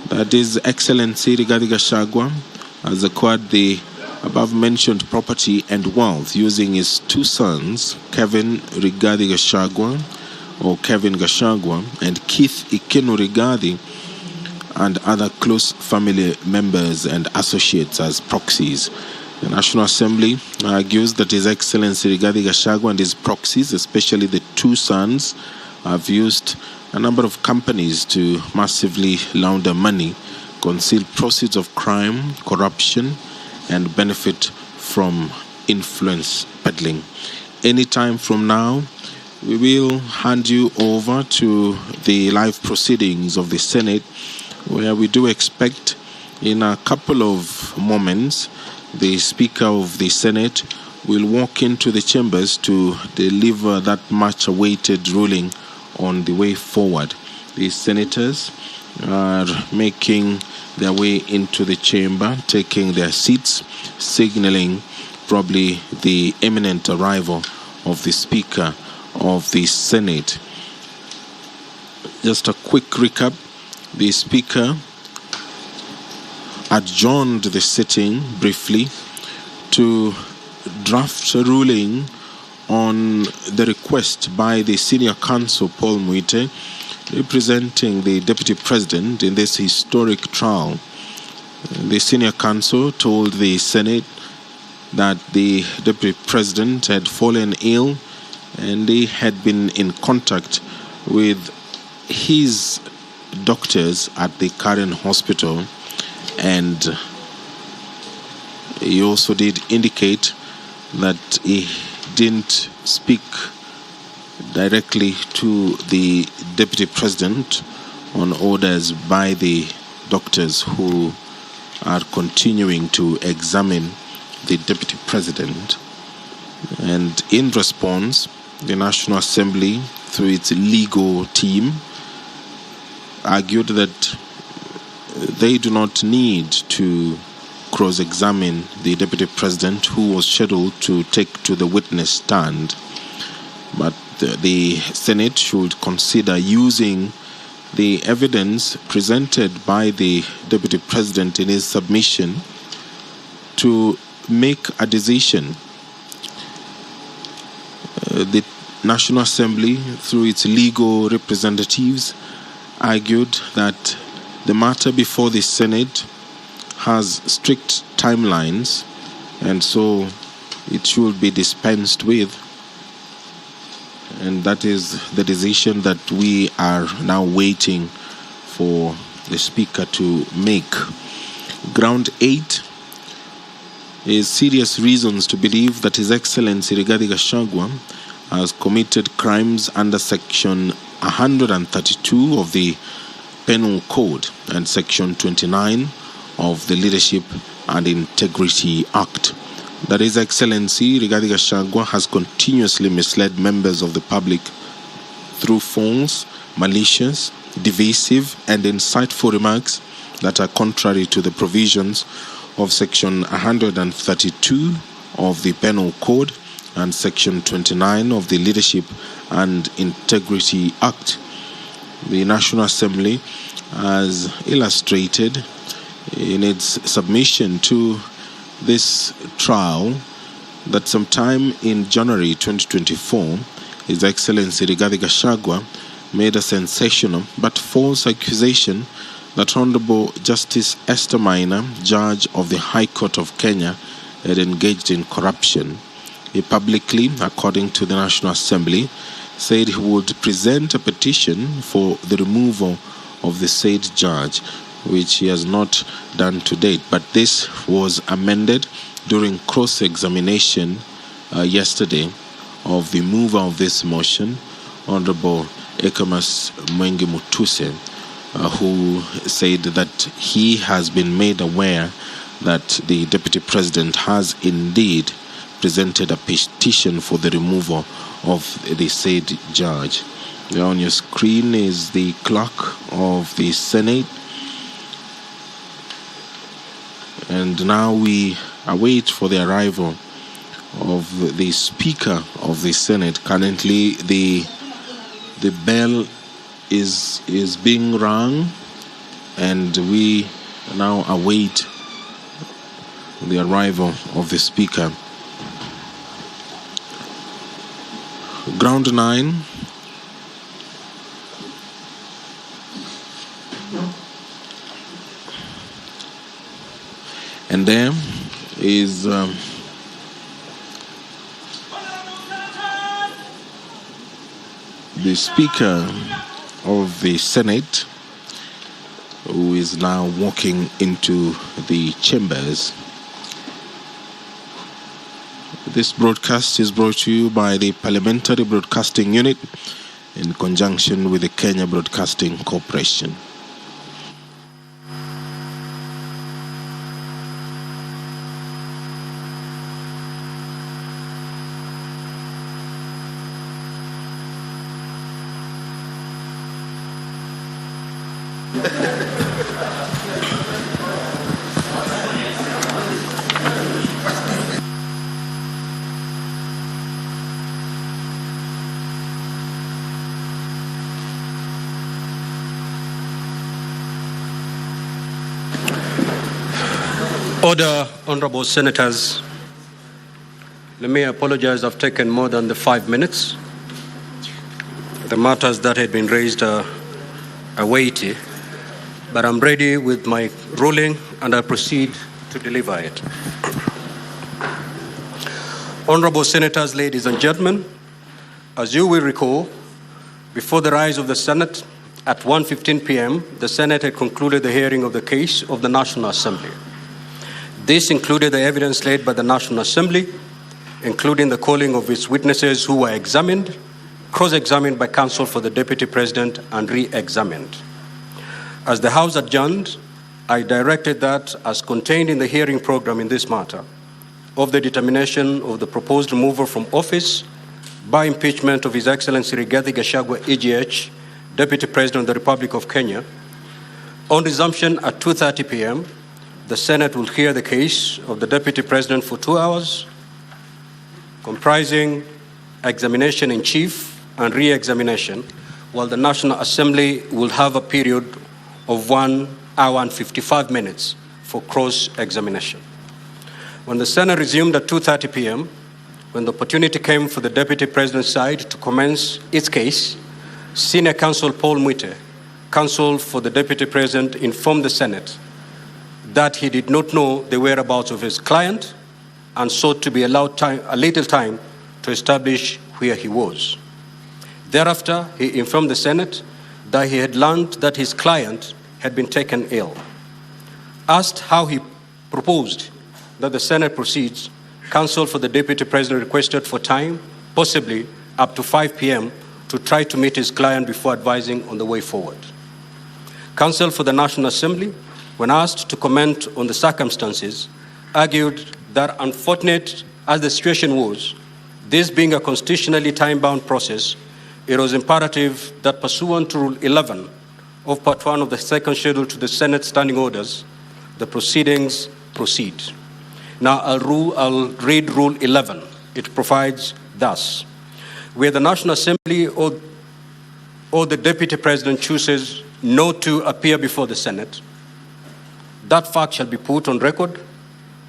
That His Excellency Rigathi Gachagua has acquired the above-mentioned property and wealth using his 2 sons, Kevin Rigathi Gachagua, or Kevin Gachagua, and Keith Ikenu Rigathi, and other close family members and associates as proxies. The National Assembly argues that His Excellency Rigathi Gachagua and his proxies, especially the 2 sons, have used a number of companies to massively launder money, conceal proceeds of crime, corruption, and benefit from influence peddling. Any time from now, we will hand you over to the live proceedings of the Senate, where we do expect in a couple of moments the Speaker of the Senate will walk into the chambers to deliver that much-awaited ruling on the way forward. The senators are making their way into the chamber, taking their seats, signaling probably the imminent arrival of the Speaker of the Senate. Just a quick recap. The Speaker adjourned the sitting briefly to draft a ruling on the request by the Senior Counsel Paul Muite, representing the Deputy President in this historic trial. The Senior Counsel told the Senate that the Deputy President had fallen ill and he had been in contact with his doctors at the current hospital, and he also did indicate that he didn't speak directly to the Deputy President on orders by the doctors who are continuing to examine the Deputy President. And in response, the National Assembly, through its legal team, argued that they do not need to cross-examine the Deputy President, who was scheduled to take to the witness stand. But the Senate should consider using the evidence presented by the Deputy President in his submission to make a decision. The National Assembly, through its legal representatives, argued that the matter before the Senate has strict timelines, and so it should be dispensed with. And that is the decision that we are now waiting for the Speaker to make. Ground 8 is serious reasons to believe that His Excellency Rigathi Gachagua has committed crimes under Section 132 of the Penal Code and Section 29 of the Leadership and Integrity Act. That His Excellency Rigathi Gachagua has continuously misled members of the public through false malicious, divisive, and insightful remarks that are contrary to the provisions of Section 132 of the Penal Code and Section 29 of the Leadership and Integrity Act. The National Assembly has illustrated in its submission to this trial that sometime in January 2024, His Excellency Rigathi Gachagua made a sensational but false accusation that Honorable Justice Esther Maina, Judge of the High Court of Kenya, had engaged in corruption. He publicly, according to the National Assembly, said he would present a petition for the removal of the said judge, which he has not done to date. But this was amended during cross-examination yesterday of the mover of this motion, Honorable Ekamas Mwenge Mutuse, who said that he has been made aware that the Deputy President has indeed presented a petition for the removal of the said judge. There on your screen is the clerk of the Senate. And now we await for the arrival of the Speaker of the Senate. Currently, the bell is being rung, and we now await the arrival of the Speaker. Ground 9. And there is the Speaker of the Senate, who is now walking into the chambers. This broadcast is brought to you by the Parliamentary Broadcasting Unit in conjunction with the Kenya Broadcasting Corporation. Order, honorable senators. Let me apologize, I've taken more than the 5 minutes. The matters that had been raised are weighty, but I'm ready with my ruling and I proceed to deliver it. Honorable senators, ladies and gentlemen, as you will recall, before the rise of the Senate at 1:15 p.m., the Senate had concluded the hearing of the case of the National Assembly. This included the evidence laid by the National Assembly, including the calling of its witnesses who were examined, cross-examined by counsel for the Deputy President, and re-examined. As the House adjourned, I directed that, as contained in the hearing program in this matter, of the determination of the proposed removal from office by impeachment of His Excellency Rigathi Gachagua, EGH, Deputy President of the Republic of Kenya, on resumption at 2:30 p.m., the Senate will hear the case of the Deputy President for 2 hours, comprising examination in chief and re-examination, while the National Assembly will have a period of 1 hour and 55 minutes for cross-examination. When the Senate resumed at 2:30 p.m., when the opportunity came for the Deputy President's side to commence its case, Senior Counsel Paul Mwite, counsel for the Deputy President, informed the Senate that he did not know the whereabouts of his client and sought to be allowed a little time to establish where he was. Thereafter, he informed the Senate that he had learned that his client had been taken ill. Asked how he proposed that the Senate proceeds, counsel for the Deputy President requested for time, possibly up to 5 p.m., to try to meet his client before advising on the way forward. Counsel for the National Assembly, when asked to comment on the circumstances, argued that, unfortunate as the situation was, this being a constitutionally time-bound process, it was imperative that pursuant to Rule 11 of Part 1 of the second schedule to the Senate Standing Orders, the proceedings proceed. Now, I'll read Rule 11. It provides thus: where the National Assembly or the Deputy President chooses not to appear before the Senate, that fact shall be put on record,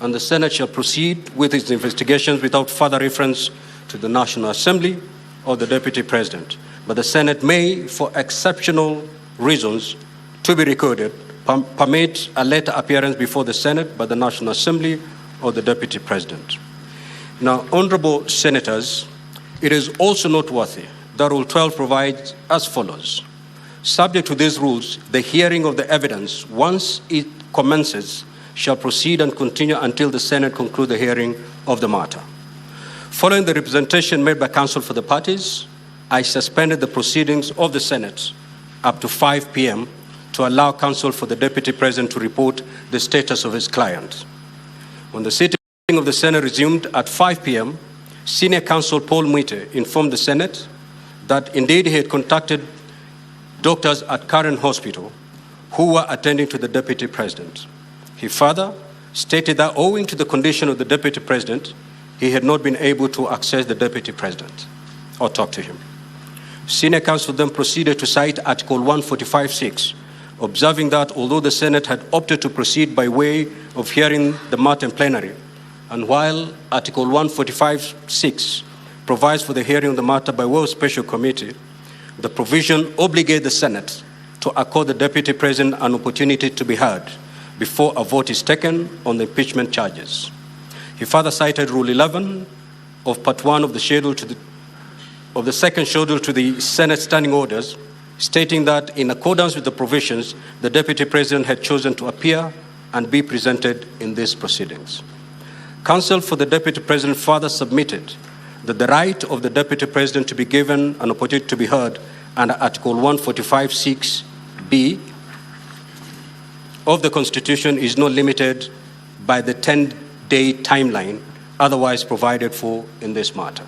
and the Senate shall proceed with its investigations without further reference to the National Assembly or the Deputy President. But the Senate may, for exceptional reasons to be recorded, permit a later appearance before the Senate by the National Assembly or the Deputy President. Now, honorable senators, it is also noteworthy that Rule 12 provides as follows: subject to these rules, the hearing of the evidence, once it commences, shall proceed and continue until the Senate conclude the hearing of the matter. Following the representation made by counsel for the parties, I suspended the proceedings of the Senate up to 5 p.m. to allow counsel for the Deputy President to report the status of his client. When the sitting of the Senate resumed at 5 p.m., Senior Counsel Paul Mwite informed the Senate that indeed he had contacted doctors at Karen Hospital who were attending to the Deputy President. He further stated that owing to the condition of the Deputy President, he had not been able to access the Deputy President or talk to him. Senior Counsel then proceeded to cite Article 145(6), observing that although the Senate had opted to proceed by way of hearing the matter in plenary, and while Article 145(6) provides for the hearing of the matter by way of special committee, the provision obligates the Senate to accord the Deputy President an opportunity to be heard before a vote is taken on the impeachment charges. He further cited Rule 11 of Part 1 of the second schedule to the Senate Standing Orders, stating that in accordance with the provisions, the Deputy President had chosen to appear and be presented in these proceedings. Counsel for the Deputy President further submitted that the right of the Deputy President to be given an opportunity to be heard under Article 145(6)(b) of the Constitution is not limited by the 10-day timeline otherwise provided for in this matter.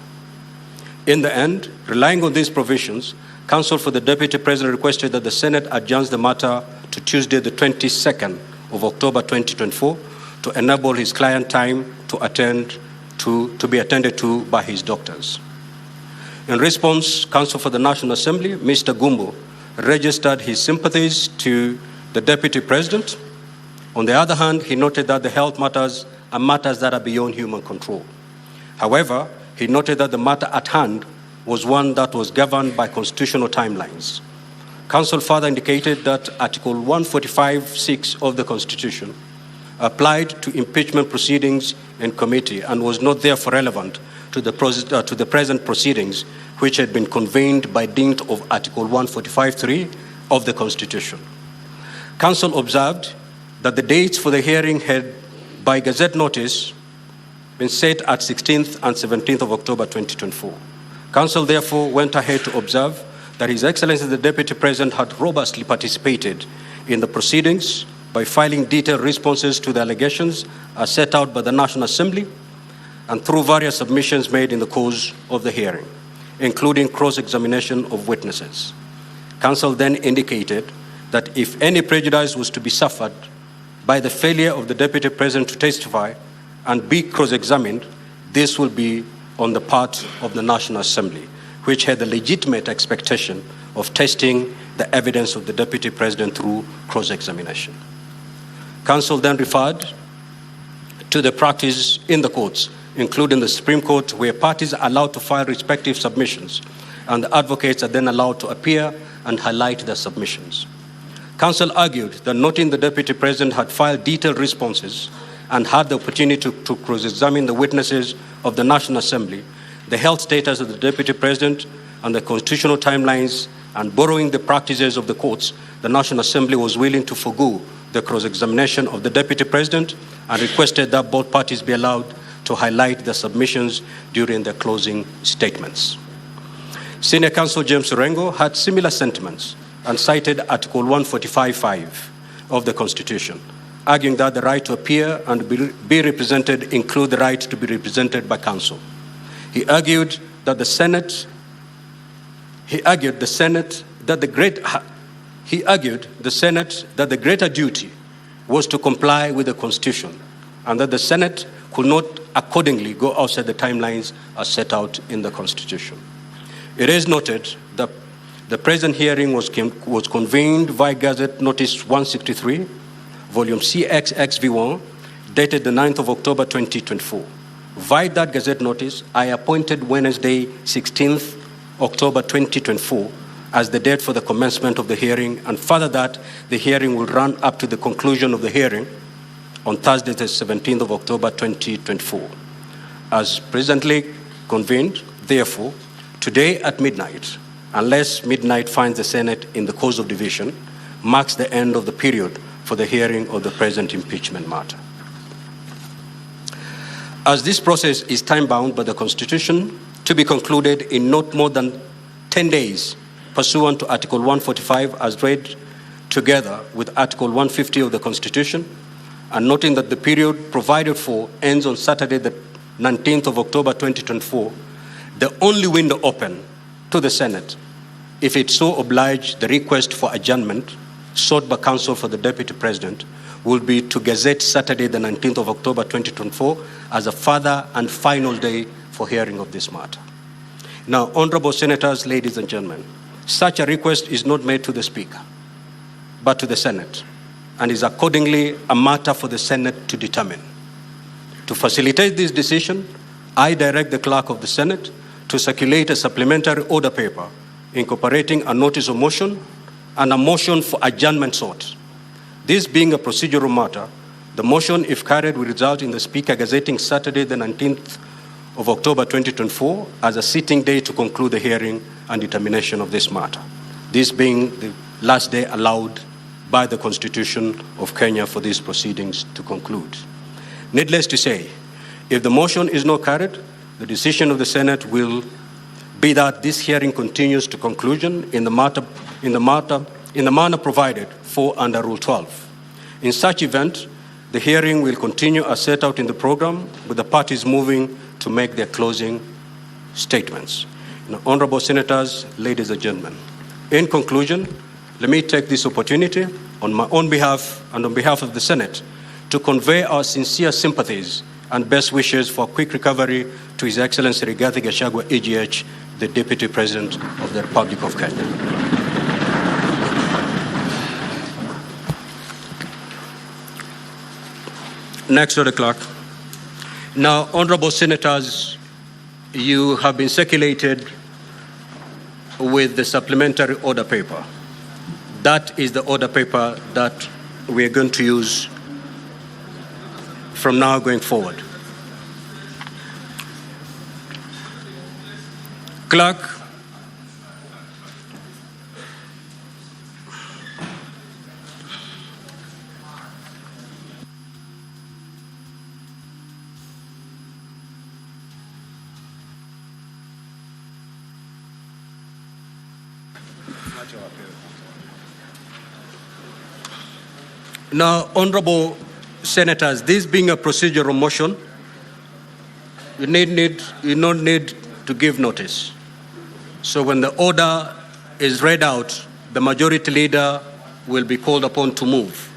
In the end, relying on these provisions, counsel for the Deputy President requested that the Senate adjourns the matter to Tuesday, the 22nd of October 2024, to enable his client time to be attended to by his doctors. In response, counsel for the National Assembly, Mr. Gumbo, registered his sympathies to the Deputy President. On the other hand, he noted that the health matters are matters that are beyond human control. However, he noted that the matter at hand was one that was governed by constitutional timelines. Counsel further indicated that Article 145(6) of the Constitution applied to impeachment proceedings in committee and was not therefore relevant to the present proceedings, which had been convened by dint of Article 145(3) of the Constitution. Counsel observed that the dates for the hearing had, by Gazette notice, been set at 16th and 17th of October 2024. Counsel therefore went ahead to observe that His Excellency the Deputy President had robustly participated in the proceedings by filing detailed responses to the allegations as set out by the National Assembly and through various submissions made in the course of the hearing, including cross-examination of witnesses. Counsel then indicated that if any prejudice was to be suffered by the failure of the Deputy President to testify and be cross-examined, this will be on the part of the National Assembly, which had the legitimate expectation of testing the evidence of the Deputy President through cross-examination. Counsel then referred to the practice in the courts, including the Supreme Court, where parties are allowed to file respective submissions, and the advocates are then allowed to appear and highlight their submissions. Counsel argued that noting the Deputy President had filed detailed responses and had the opportunity to cross-examine the witnesses of the National Assembly, the health status of the Deputy President, and the constitutional timelines, and borrowing the practices of the courts, the National Assembly was willing to forgo the cross-examination of the Deputy President and requested that both parties be allowed to highlight their submissions during their closing statements. Senior Counsel James Orengo had similar sentiments and cited Article 145(5) of the Constitution, arguing that the right to appear and be represented include the right to be represented by counsel. He argued that the Senate He argued the Senate that the greater duty was to comply with the Constitution, and that the Senate could not accordingly go outside the timelines as set out in the Constitution. It is noted that the present hearing was convened via Gazette Notice 163, Volume CXXV1, dated the 9th of October 2024. Via that Gazette Notice, I appointed Wednesday, 16th October 2024, as the date for the commencement of the hearing, and further that the hearing will run up to the conclusion of the hearing on Thursday, the 17th of October 2024. As presently convened, therefore, today at midnight, unless midnight finds the Senate in the course of division, marks the end of the period for the hearing of the present impeachment matter. As this process is time-bound by the Constitution to be concluded in not more than 10 days, pursuant to Article 145 as read together with Article 150 of the Constitution, and noting that the period provided for ends on Saturday, the 19th of October 2024, the only window open to the Senate, if it so oblige the request for adjournment sought by counsel for the Deputy President, will be to gazette Saturday, the 19th of October 2024 as a further and final day for hearing of this matter. Now, honorable senators, ladies and gentlemen, such a request is not made to the Speaker, but to the Senate, and is accordingly a matter for the Senate to determine. To facilitate this decision, I direct the Clerk of the Senate to circulate a supplementary order paper incorporating a notice of motion and a motion for adjournment sought. This being a procedural matter, the motion, if carried, will result in the Speaker gazetting Saturday, the 19th of October 2024 as a sitting day to conclude the hearing and determination of this matter, this being the last day allowed by the Constitution of Kenya for these proceedings to conclude. Needless to say, if the motion is not carried, the decision of the Senate will be that this hearing continues to conclusion in the manner provided for under Rule 12. In such event, the hearing will continue as set out in the program, with the parties moving to make their closing statements. Now, honorable senators, ladies and gentlemen, in conclusion, let me take this opportunity on my own behalf and on behalf of the Senate to convey our sincere sympathies and best wishes for a quick recovery to His Excellency Rigathi Gachagua, EGH, the Deputy President of the Republic of Kenya. Next, Order Clerk. Now, honorable senators, you have been circulated with the supplementary order paper. That is the order paper that we are going to use from now going forward. Clerk, now, honorable senators, this being a procedural motion, you don't need to give notice. So when the order is read out, the majority leader will be called upon to move.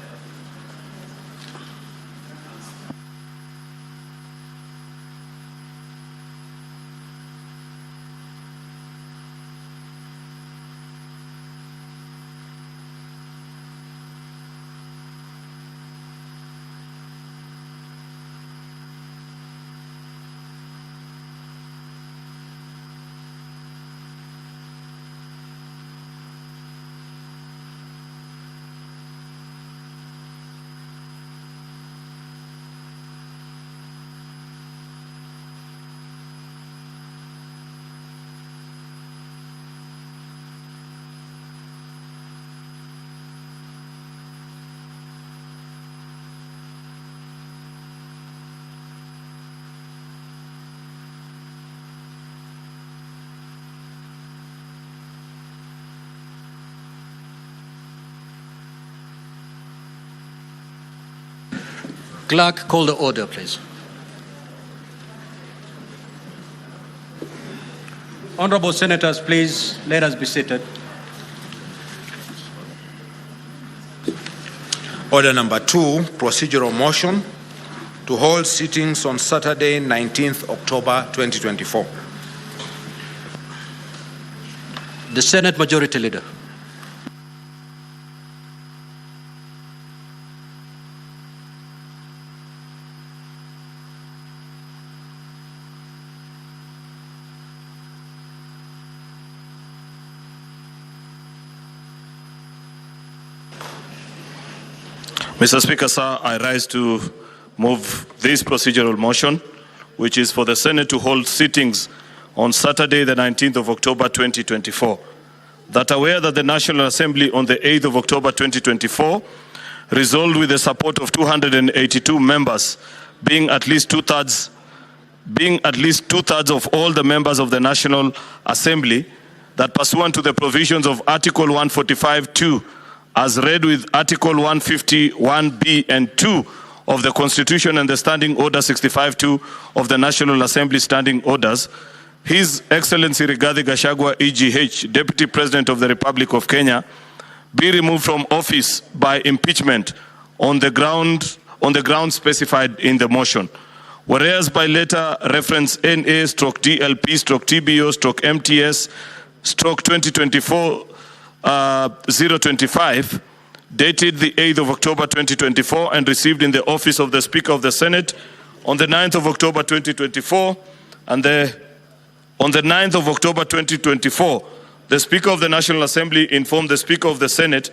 Clerk, call the order, please. Honorable Senators, please let us be seated. Order number 2, procedural motion to hold sittings on Saturday, 19th October 2024. The Senate Majority Leader. Mr. Speaker, sir, I rise to move this procedural motion, which is for the Senate to hold sittings on Saturday, the 19th of October 2024. That aware that the National Assembly on the 8th of October 2024 resolved with the support of 282 members, being at least two-thirds of all the members of the National Assembly, that pursuant to the provisions of Article 145(2), as read with Article 151(b) and 2 of the Constitution and the Standing Order 65(2) of the National Assembly Standing Orders, His Excellency Rigathi Gachagua, EGH, Deputy President of the Republic of Kenya, be removed from office by impeachment on the ground specified in the motion. Whereas by letter reference NA/DLP/TBO/MTS/2024-025, dated the 8th of October 2024 and received in the office of the Speaker of the Senate on the 9th of October 2024, and on the 9th of October 2024, the Speaker of the National Assembly informed the Speaker of the Senate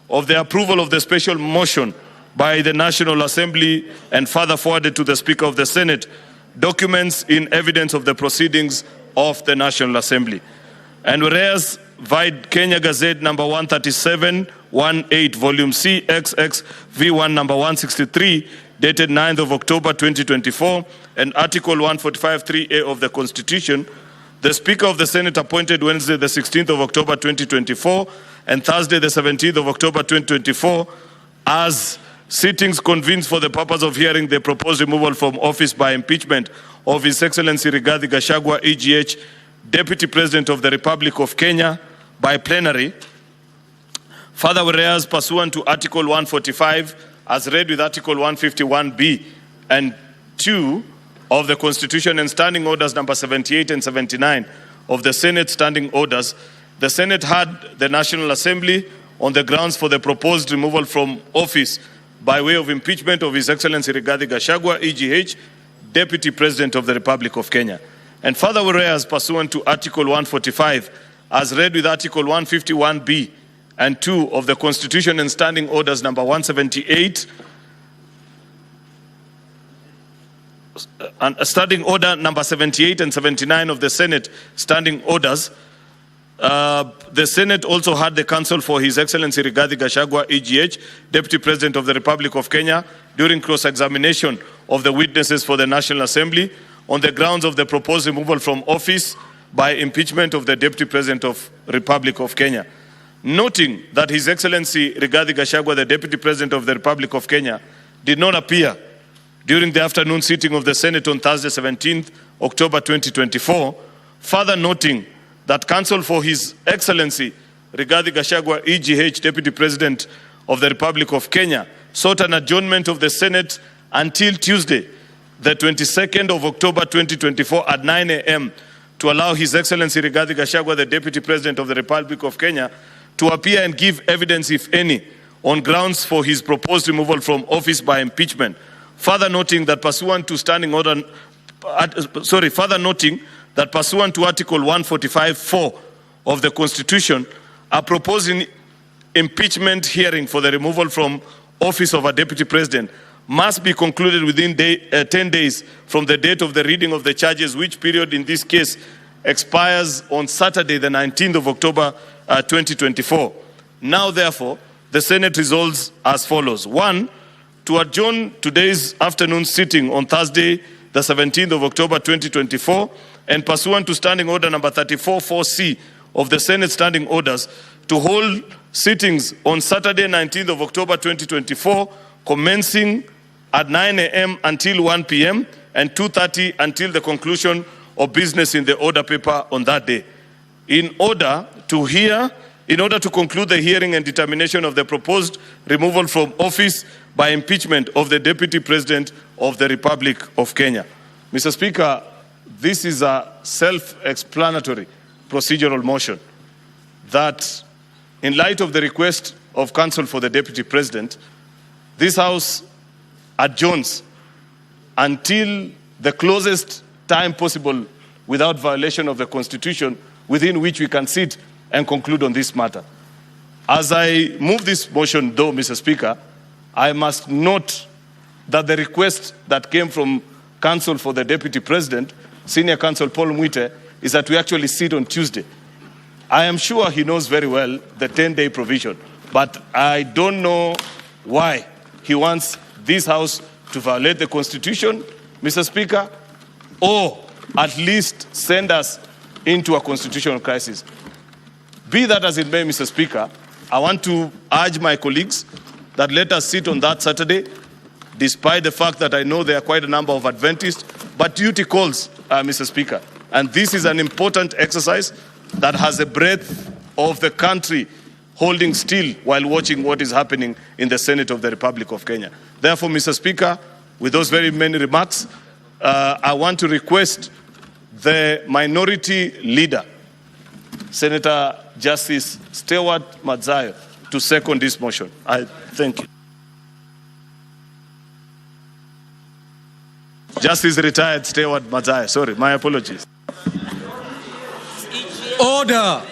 of the approval of the special motion by the National Assembly and further forwarded to the Speaker of the Senate documents in evidence of the proceedings of the National Assembly. And whereas Vide Kenya Gazette number 137/18, volume CXX V1 number 163, dated 9th of October 2024, and Article 145(3)(a) of the Constitution, the Speaker of the Senate appointed Wednesday the 16th of October 2024 and Thursday the 17th of October 2024 as sittings convened for the purpose of hearing the proposed removal from office by impeachment of His Excellency Rigathi Gachagua, EGH, Deputy President of the Republic of Kenya, by plenary. Further, whereas pursuant to Article 145, as read with Article 151(b) and 2 of the Constitution and Standing Orders number 78 and 79 of the Senate Standing Orders, the Senate had the National Assembly on the grounds for the proposed removal from office by way of impeachment of His Excellency Rigathi Gachagua, EGH, Deputy President of the Republic of Kenya. And further, whereas pursuant to Article 145, as read with Article 151(b) and 2 of the Constitution and Standing Orders number 178, and Standing Order number 78 and 79 of the Senate Standing Orders, the Senate also had the counsel for His Excellency Rigathi Gachagua, EGH, Deputy President of the Republic of Kenya, during cross-examination of the witnesses for the National Assembly on the grounds of the proposed removal from office by impeachment of the Deputy President of the Republic of Kenya. Noting that His Excellency Rigathi Gachagua, the Deputy President of the Republic of Kenya, did not appear during the afternoon sitting of the Senate on Thursday, 17th October 2024, further noting that counsel for His Excellency Rigathi Gachagua, EGH, Deputy President of the Republic of Kenya, sought an adjournment of the Senate until Tuesday, the 22nd of October 2024 at 9 a.m. to allow His Excellency Rigathi Gachagua, the Deputy President of the Republic of Kenya, to appear and give evidence, if any, on grounds for his proposed removal from office by impeachment. Further noting that pursuant to Article 145(4) of the Constitution, a proposed impeachment hearing for the removal from office of a Deputy President must be concluded within 10 days from the date of the reading of the charges, which period in this case expires on Saturday, the 19th of October 2024. Now, therefore, the Senate resolves as follows. 1, to adjourn today's afternoon sitting on Thursday, the 17th of October 2024, and pursuant to Standing Order number 34(4)(c) of the Senate Standing Orders, to hold sittings on Saturday, 19th of October 2024, commencing at 9 a.m. until 1 p.m. and 2:30 until the conclusion of business in the order paper on that day. In order to conclude the hearing and determination of the proposed removal from office by impeachment of the Deputy President of the Republic of Kenya. Mr. Speaker, this is a self-explanatory procedural motion that, in light of the request of counsel for the Deputy President, this House adjourns until the closest time possible without violation of the Constitution within which we can sit and conclude on this matter. As I move this motion, though, Mr. Speaker, I must note that the request that came from counsel for the Deputy President, Senior Counsel Paul Mwite, is that we actually sit on Tuesday. I am sure he knows very well the 10-day provision, but I don't know why he wants this House to violate the Constitution, Mr. Speaker, or at least send us into a constitutional crisis. Be that as it may, Mr. Speaker, I want to urge my colleagues that let us sit on that Saturday, despite the fact that I know there are quite a number of Adventists, but duty calls, Mr. Speaker. And this is an important exercise that has the breadth of the country holding still while watching what is happening in the Senate of the Republic of Kenya. Therefore, Mr. Speaker, with those very many remarks, I want to request the minority leader, Senator Justice Stewart Madzayo, to second this motion. I thank you. Justice retired Stewart Madzayo. Sorry, my apologies. Order,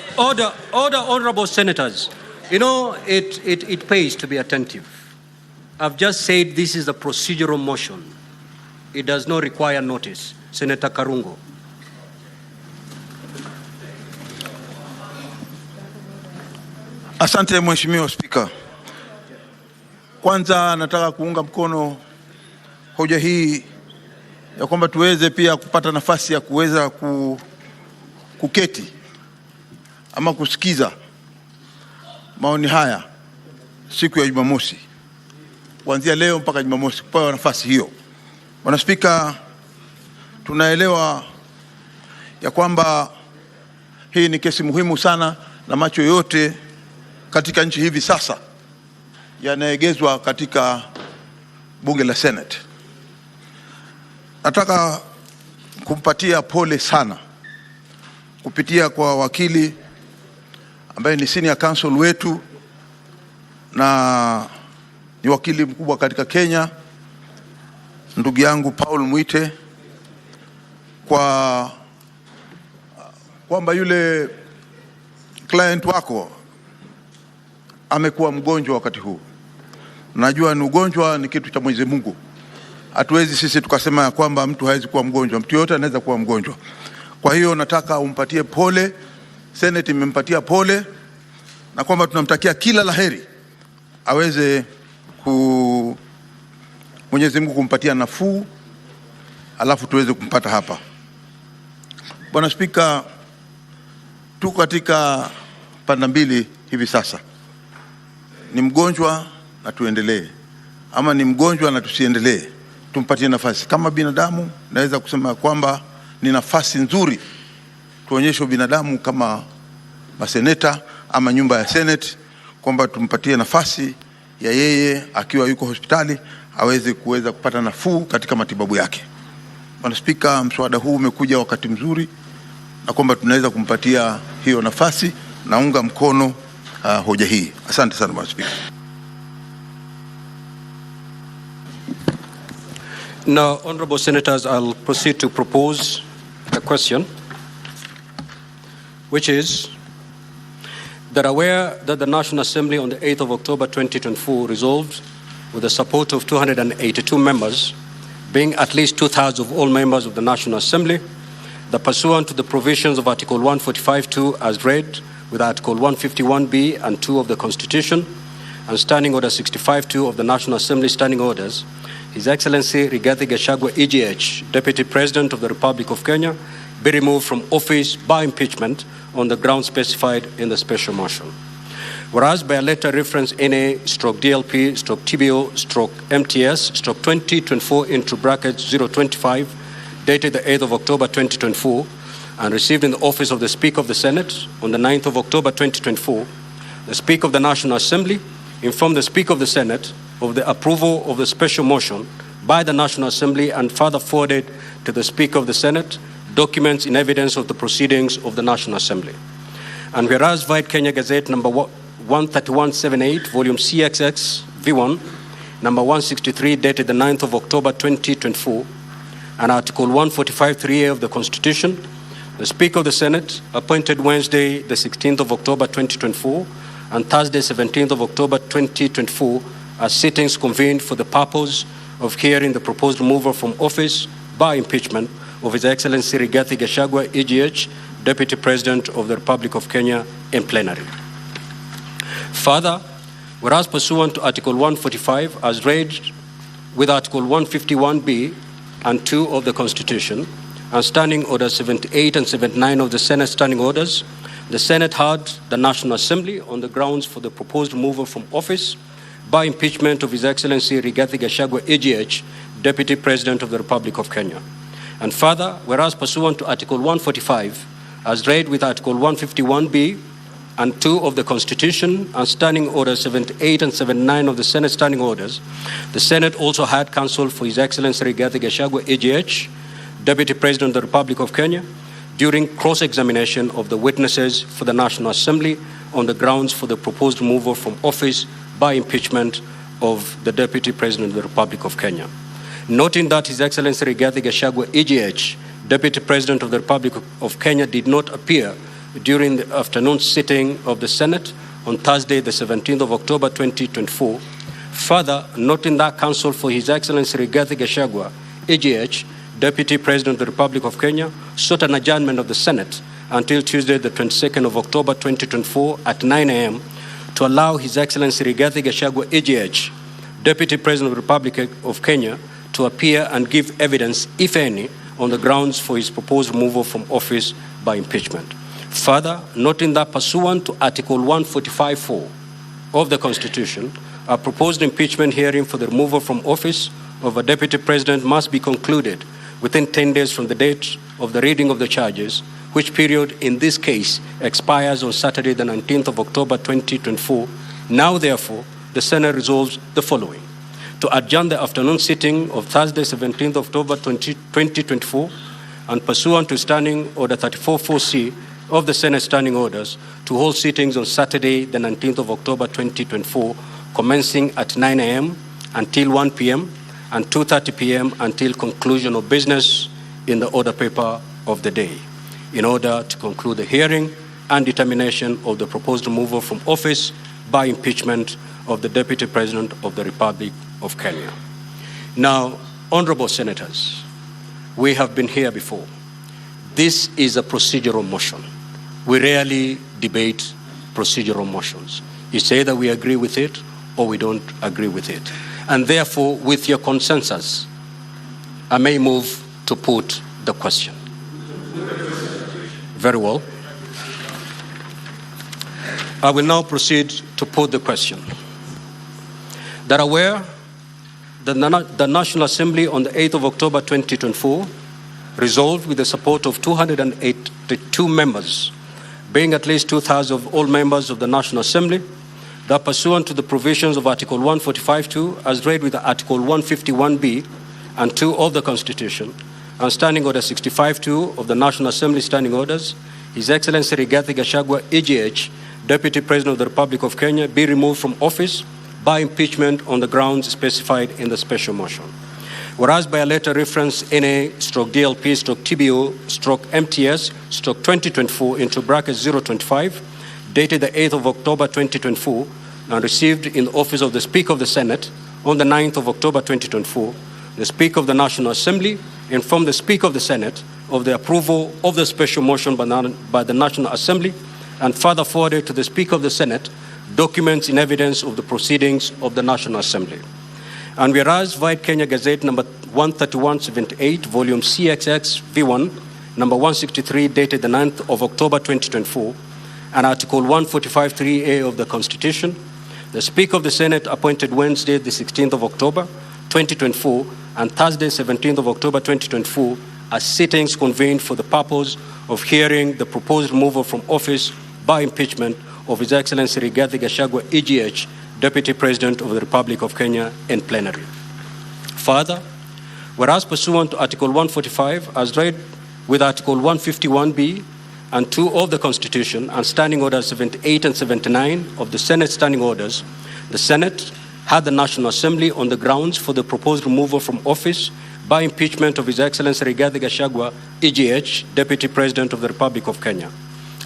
honorable senators. You know, it pays to be attentive. I've just said this is a procedural motion. It does not require notice. Senator Karungo. Asante Mheshimiwa Spika. Kwanza nataka kuunga mkono hoja hii ya kwamba tuweze pia kupata nafasi ya kuweza kuketi ama kusikiza maoni haya siku ya Jumamosi, kuanzia leo mpaka Jumamosi, kupewa nafasi hiyo. Bwana Spika, tunaelewa ya kwamba hii ni kesi muhimu sana na macho yote katika nchi hivi sasa yanaegezwa katika bunge la Senate. Nataka kumpatia pole sana kupitia kwa wakili ambaye ni senior counsel wetu na ni wakili mkubwa katika Kenya, ndugu yangu Paul Mwite, kwamba yule client wako amekuwa mgonjwa wakati huu. Najua ni ugonjwa ni kitu cha Mwenyezi Mungu. Hatuwezi sisi tukasema ya kwamba mtu hawezi kuwa mgonjwa. Mtu yote anaweza kuwa mgonjwa. Kwa hiyo nataka umpatie pole. Senate imempatia pole na kwamba tunamtakia kila laheri aweze Mwenyezi Mungu kumpatia nafuu, alafu tuweze kumpata hapa. Bwana Spika, tuko katika panda mbili hivi sasa. Ni mgonjwa na tuendelee, ama ni mgonjwa na tusiendelee. Tumpatie nafasi. Kama binadamu naweza kusema kwamba ni nafasi nzuri tuonyeshe binadamu kama maseneta ama nyumba ya Senate, kwamba tumpatie nafasi ya yeye akiwa yuko hospitali aweze kuweza kupata nafuu katika matibabu yake. Bwana Spika, mswada huu umekuja wakati mzuri na kwamba tunaweza kumpatia hiyo nafasi. Naunga mkono hoja hii. Asante sana Bwana Spika. Now, honorable senators, I'll proceed to propose a question, which is that aware that the National Assembly on the 8th of October 2024 resolved, with the support of 282 members, being at least 2/3 of all members of the National Assembly, that pursuant to the provisions of Article 145(2) as read, with Article 151(b) and 2 of the Constitution, and Standing Order 65(2) of the National Assembly Standing Orders, His Excellency Rigathi Gachagua, EGH, Deputy President of the Republic of Kenya, be removed from office by impeachment on the grounds specified in the special motion. Whereas by a letter reference NA/DLP/TBO/MTS/2024 into brackets 025 dated the 8th of October 2024, and received in the office of the Speaker of the Senate on the 9th of October 2024, the Speaker of the National Assembly informed the Speaker of the Senate of the approval of the special motion by the National Assembly and further forwarded to the Speaker of the Senate documents in evidence of the proceedings of the National Assembly. And whereas Vide Kenya Gazette number 13178, volume CXX V1, number 163, dated the 9th of October 2024, and Article 145.3a of the Constitution, the Speaker of the Senate appointed Wednesday, the 16th of October 2024, and Thursday, 17th of October 2024, as sittings convened for the purpose of hearing the proposed removal from office by impeachment of His Excellency Rigathi Gachagua, EGH, Deputy President of the Republic of Kenya, in plenary. Further, whereas pursuant to Article 145, as read with Article 151b and 2 of the Constitution, and Standing Orders 78 and 79 of the Senate Standing Orders, the Senate heard the National Assembly on the grounds for the proposed removal from office by impeachment of His Excellency Rigathi Gachagua, EGH, Deputy President of the Republic of Kenya. And further, whereas pursuant to Article 145, as read with Article 151b and 2 of the Constitution and Standing Orders 78 and 79 of the Senate Standing Orders, the Senate also had counsel for His Excellency Rigathi Gachagua, EGH, Deputy President of the Republic of Kenya, during cross-examination of the witnesses for the National Assembly on the grounds for the proposed removal from office by impeachment of the Deputy President of the Republic of Kenya. Noting that His Excellency Rigathi Gachagua, EGH, Deputy President of the Republic of Kenya, did not appear during the afternoon sitting of the Senate on Thursday, the 17th of October 2024. Further, noting that counsel for His Excellency Rigathi Gachagua, EGH, Deputy President of the Republic of Kenya, sought an adjournment of the Senate until Tuesday, the 22nd of October 2024 at 9 a.m. to allow His Excellency Rigathi Gachagua, EGH, Deputy President of the Republic of Kenya, to appear and give evidence, if any, on the grounds for his proposed removal from office by impeachment. Further, noting that pursuant to Article 145.4 of the Constitution, a proposed impeachment hearing for the removal from office of a Deputy President must be concluded within 10 days from the date of the reading of the charges, which period in this case expires on Saturday, the 19th of October 2024. Now, therefore, the Senate resolves the following: to adjourn the afternoon sitting of Thursday, 17th October 2024, and pursuant to Standing Order 34.4c of the Senate Standing Orders, to hold sittings on Saturday, the 19th of October 2024, commencing at 9 a.m. until 1 p.m. and 2:30 p.m. until conclusion of business in the order paper of the day, in order to conclude the hearing and determination of the proposed removal from office by impeachment of the Deputy President of the Republic of Kenya. Now, honorable senators, we have been here before. This is a procedural motion. We rarely debate procedural motions. It's either we agree with it or we don't agree with it. And therefore, with your consensus, I may move to put the question. Very well. I will now proceed to put the question. That aware that the National Assembly on the 8th of October 2024 resolved with the support of 282 members, being at least 2/3 of all members of the National Assembly, that pursuant to the provisions of Article 145.2, as read with Article 151b and 2 of the Constitution, and Standing Order 65.2 of the National Assembly Standing Orders, His Excellency Rigathi Gachagua, EGH, Deputy President of the Republic of Kenya, be removed from office by impeachment on the grounds specified in the special motion. Whereas by a letter reference NA/DLP/TBO/MTS/2024 into brackets 025, dated the 8th of October 2024, and received in the office of the Speaker of the Senate on the 9th of October 2024, the Speaker of the National Assembly informed the Speaker of the Senate of the approval of the special motion by the National Assembly, and further forwarded to the Speaker of the Senate documents in evidence of the proceedings of the National Assembly. And whereas Vide Kenya Gazette number 13178, volume CXX V1, number 163, dated the 9th of October 2024, and Article 145.3a of the Constitution, the Speaker of the Senate appointed Wednesday, the 16th of October 2024, and Thursday, 17th of October 2024, as sittings convened for the purpose of hearing the proposed removal from office by impeachment of His Excellency Rigathi Gachagua, EGH, Deputy President of the Republic of Kenya, in plenary. Further, whereas pursuant to Article 145, as read with Article 151B and 2 of the Constitution and Standing Orders 78 and 79 of the Senate Standing Orders, the Senate had the National Assembly on the grounds for the proposed removal from office by impeachment of His Excellency Rigathi Gachagua, EGH, Deputy President of the Republic of Kenya.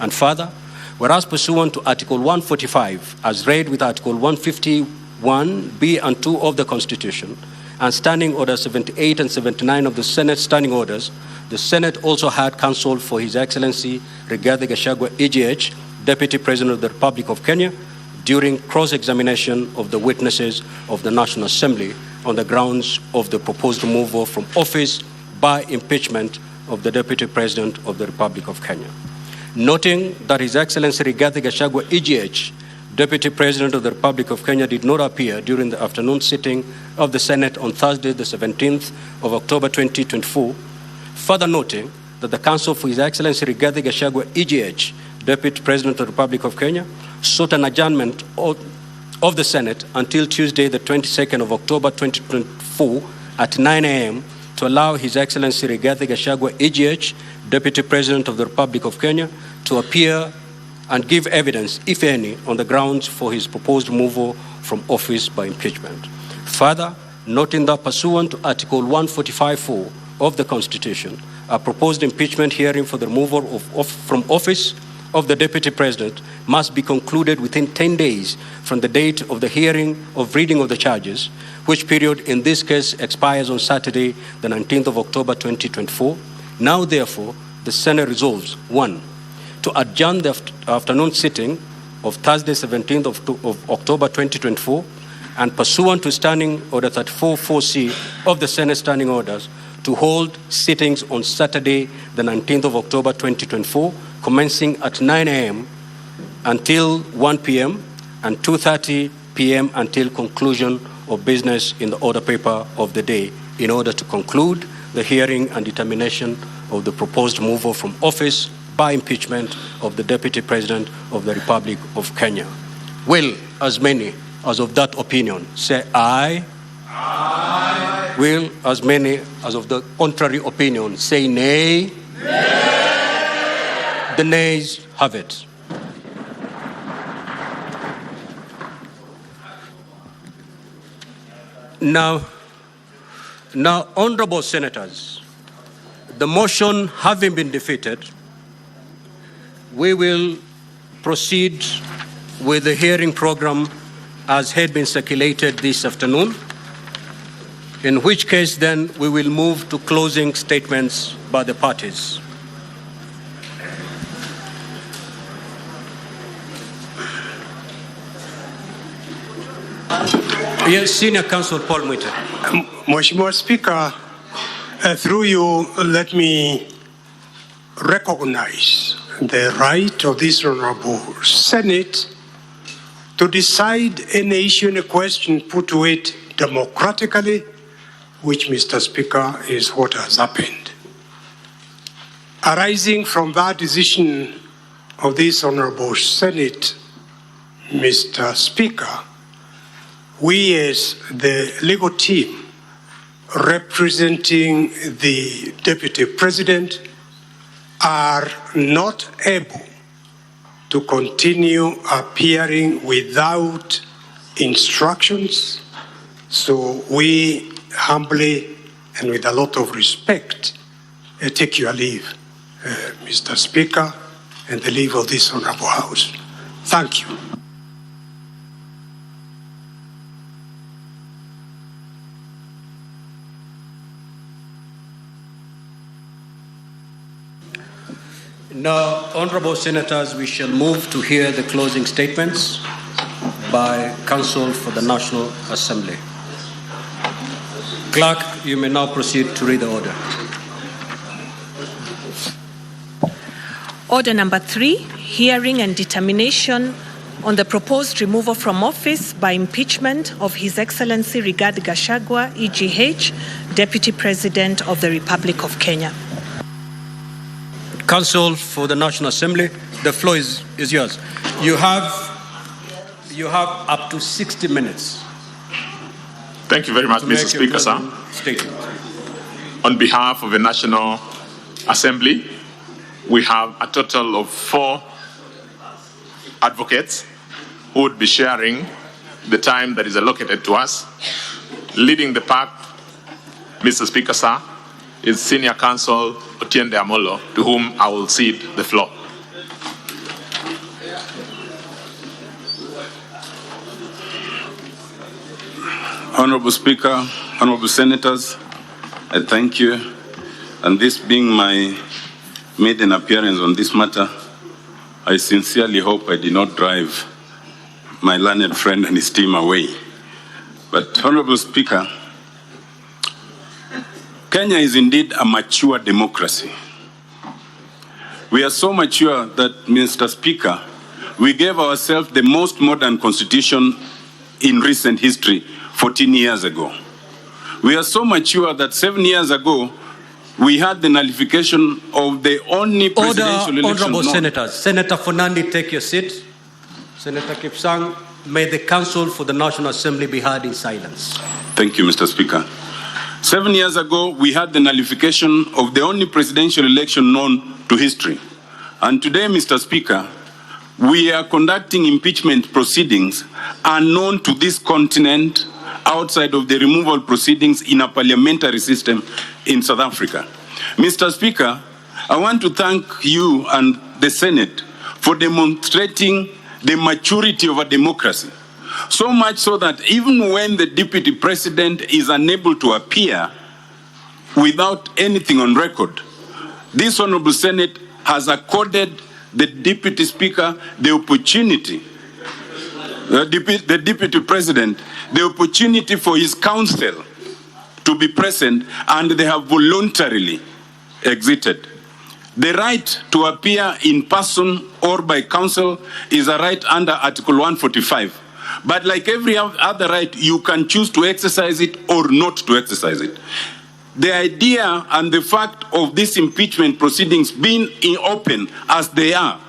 And further, whereas pursuant to Article 145, as read with Article 151B and 2 of the Constitution, and Standing Order 78 and 79 of the Senate Standing Orders, the Senate also had counsel for His Excellency Rigathi Gachagua, EGH, Deputy President of the Republic of Kenya, during cross-examination of the witnesses of the National Assembly on the grounds of the proposed removal from office by impeachment of the Deputy President of the Republic of Kenya. Noting that His Excellency Rigathi Gachagua, EGH, Deputy President of the Republic of Kenya, did not appear during the afternoon sitting of the Senate on Thursday, the 17th of October 2024, further noting that the counsel for His Excellency Rigathi Gachagua, EGH, Deputy President of the Republic of Kenya, sought an adjournment of the Senate until Tuesday, the 22nd of October 2024 at 9 a.m. to allow His Excellency Rigathi Gachagua, EGH, Deputy President of the Republic of Kenya, to appear and give evidence, if any, on the grounds for his proposed removal from office by impeachment. Further, noting that pursuant to Article 145(4) of the Constitution, a proposed impeachment hearing for the removal from office of the Deputy President must be concluded within 10 days from the date of the hearing of reading of the charges, which period in this case expires on Saturday, the 19th of October 2024. Now, therefore, the Senate resolves, 1, to adjourn the afternoon sitting of Thursday, 17th of October 2024, and pursuant to Standing Order 34(4)(c) of the Senate Standing Orders, to hold sittings on Saturday, the 19th of October 2024, commencing at 9 a.m. until 1 p.m. and 2:30 p.m. until conclusion of business in the order paper of the day, in order to conclude the hearing and determination of the proposed removal from office by impeachment of the Deputy President of the Republic of Kenya. Will as many as of that opinion say aye? Aye. Will as many as of the contrary opinion say nay? Nay. The nays have it. Now, honorable senators, the motion having been defeated, we will proceed with the hearing program as had been circulated this afternoon, in which case then we will move to closing statements by the parties. Yes, Senior Counsel Paul Mwite. Mheshimiwa Speaker, through you, let me recognize the right of this Honorable Senate to decide any issue, any question put to it democratically, which, Mr. Speaker, is what has happened. Arising from that decision of this Honorable Senate, Mr. Speaker, we as the legal team representing the Deputy President are not able to continue appearing without instructions. So we humbly and with a lot of respect take your leave, Mr. Speaker, and the leave of this Honorable House. Thank you. Now, honorable senators, we shall move to hear the closing statements by counsel for the National Assembly. Clerk, you may now proceed to read the order. Order number 3, hearing and determination on the proposed removal from office by impeachment of His Excellency Rigathi Gachagua, EGH, Deputy President of the Republic of Kenya. Counsel for the National Assembly, the floor is yours. You have up to 60 minutes. Thank you very much, Mr. Speaker, sir. Statement. On behalf of the National Assembly, we have a total of 4 advocates who would be sharing the time that is allocated to us. Leading the pack, Mr. Speaker, sir, is Senior Counsel Otiende Amolo, to whom I will cede the floor. Honorable Speaker, honorable senators, I thank you. And this being my maiden appearance on this matter, I sincerely hope I did not drive my learned friend and his team away. But honorable Speaker, Kenya is indeed a mature democracy. We are so mature that, Mr. Speaker, we gave ourselves the most modern constitution in recent history 14 years ago. We are so mature that 7 years ago, we had the nullification of the only presidential election. Honorable Senators. Senator Fernandi, take your seat. Senator Kipsang, may the Counsel for the National Assembly be heard in silence. Thank you, Mr. Speaker. 7 years ago, we had the nullification of the only presidential election known to history. And today, Mr. Speaker, we are conducting impeachment proceedings unknown to this continent outside of the removal proceedings in a parliamentary system in South Africa. Mr. Speaker, I want to thank you and the Senate for demonstrating the maturity of a democracy. So much so that even when the deputy president is unable to appear without anything on record, this Honorable Senate has accorded the deputy speaker the opportunity, the deputy president, the opportunity for his counsel to be present, and they have voluntarily exited. The right to appear in person or by counsel is a right under Article 145. But like every other right, you can choose to exercise it or not to exercise it. The idea and the fact of these impeachment proceedings being open as they are